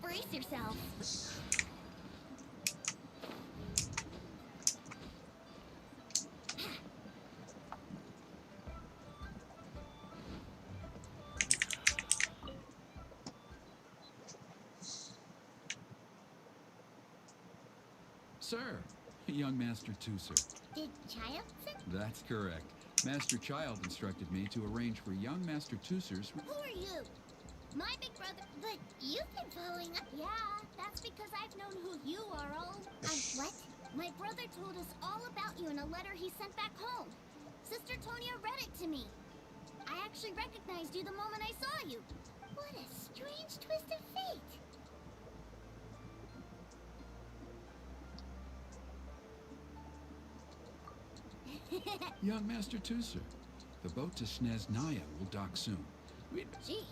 Brace yourself. Sir, young Master Tooser. Did Child send? That's correct. Master Child instructed me to arrange for young Master Tooser's... Who are you? My big brother. But you've been following up. Yeah, that's because I've known who you are all. What? My brother told us all about you in a letter he sent back home. Sister Tonya read it to me. I actually recognized you the moment I saw you. What a strange twist of fate. Young Master Tooser, the boat to Snezhnaya will dock soon. Gee,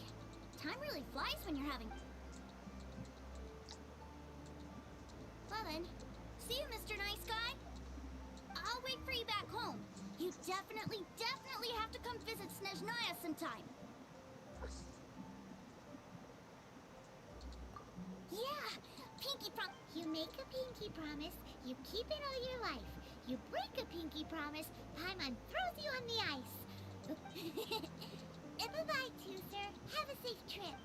time really flies when you're having... Well then, see you, Mr. Nice Guy. I'll wait for you back home. You definitely have to come visit Snezhnaya sometime. Yeah, pinky prom... You make a pinky promise, you keep it all your life. You break a pinky promise, Paimon throws you on the ice. Bye-bye, Tooser. Have a safe trip.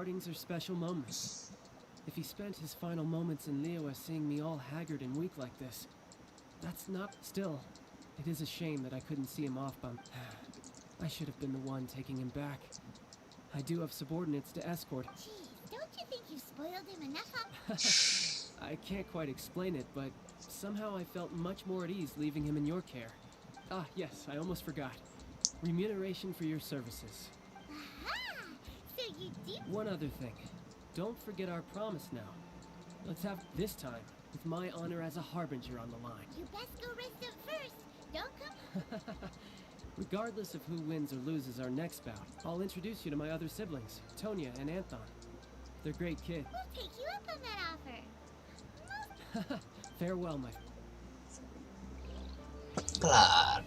partings are special moments. If he spent his final moments in Liyue seeing me all haggard and weak like this, that's not... Still, it is a shame that I couldn't see him off by... I should have been the one taking him back. I do have subordinates to escort. Geez, don't you think you spoiled him enough? I can't quite explain it, but somehow I felt much more at ease leaving him in your care. Ah, yes, I almost forgot. Remuneration for your services. Aha! So you do... One other thing. Don't forget our promise now. Let's have this time, with my honor as a harbinger on the line. You best go rest up first. Don't come... Regardless of who wins or loses our next bout, I'll introduce you to my other siblings, Tonya and Anthon. They're great kids. We'll take you up on that offer. Farewell, my... Kelar.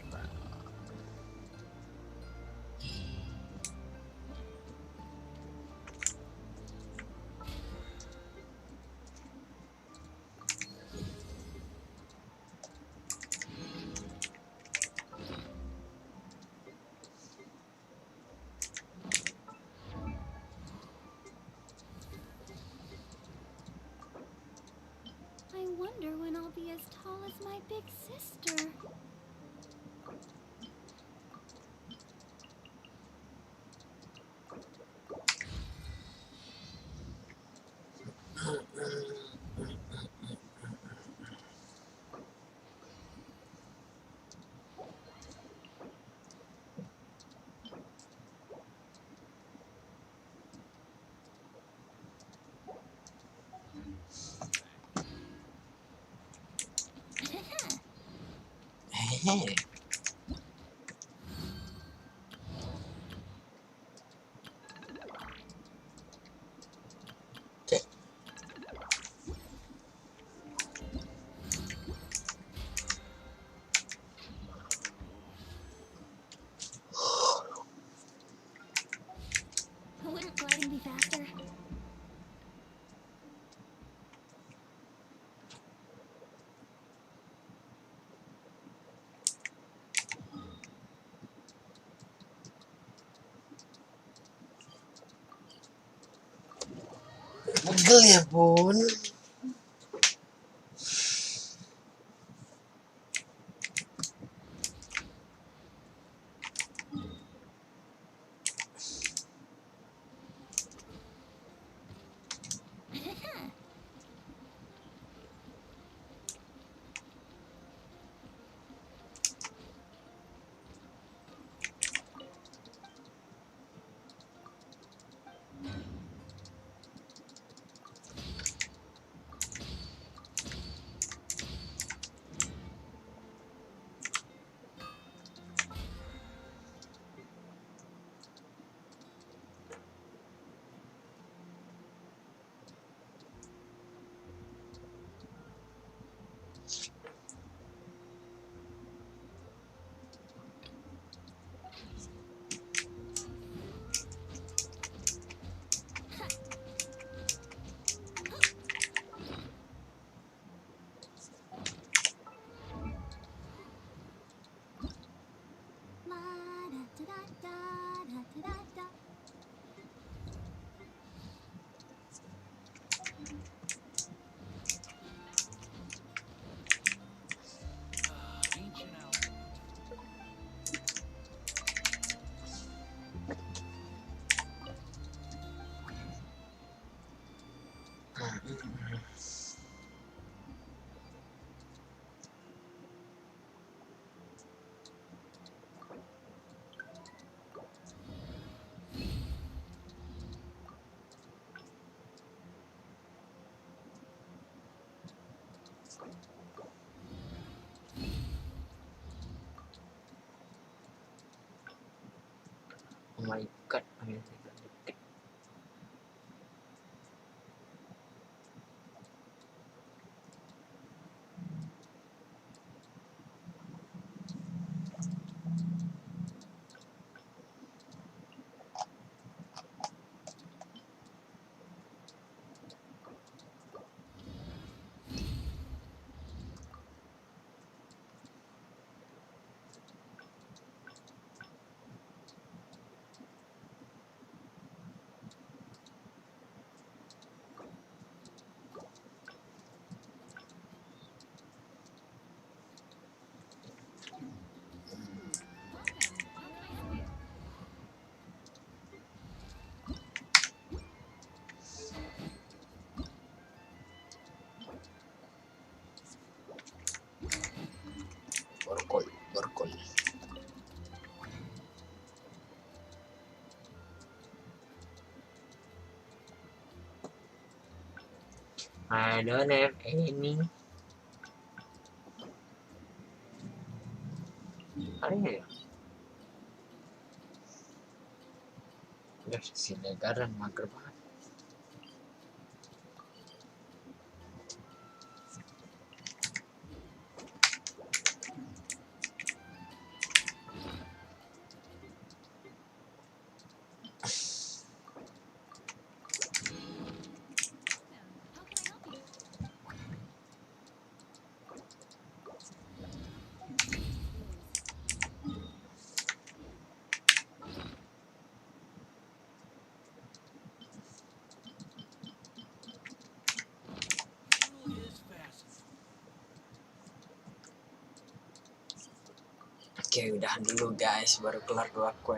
I wonder when I'll be as tall as my big sister. Hehehe. Oke. Wouldn't gliding be faster? Pegel ya bun. La-da-da-da-da-da-da-da. Oh my god, amazing. I don't have any. Ada ya? Udah sisi legaran mager banget. Oke, udahan dulu guys, baru kelar 2 quest.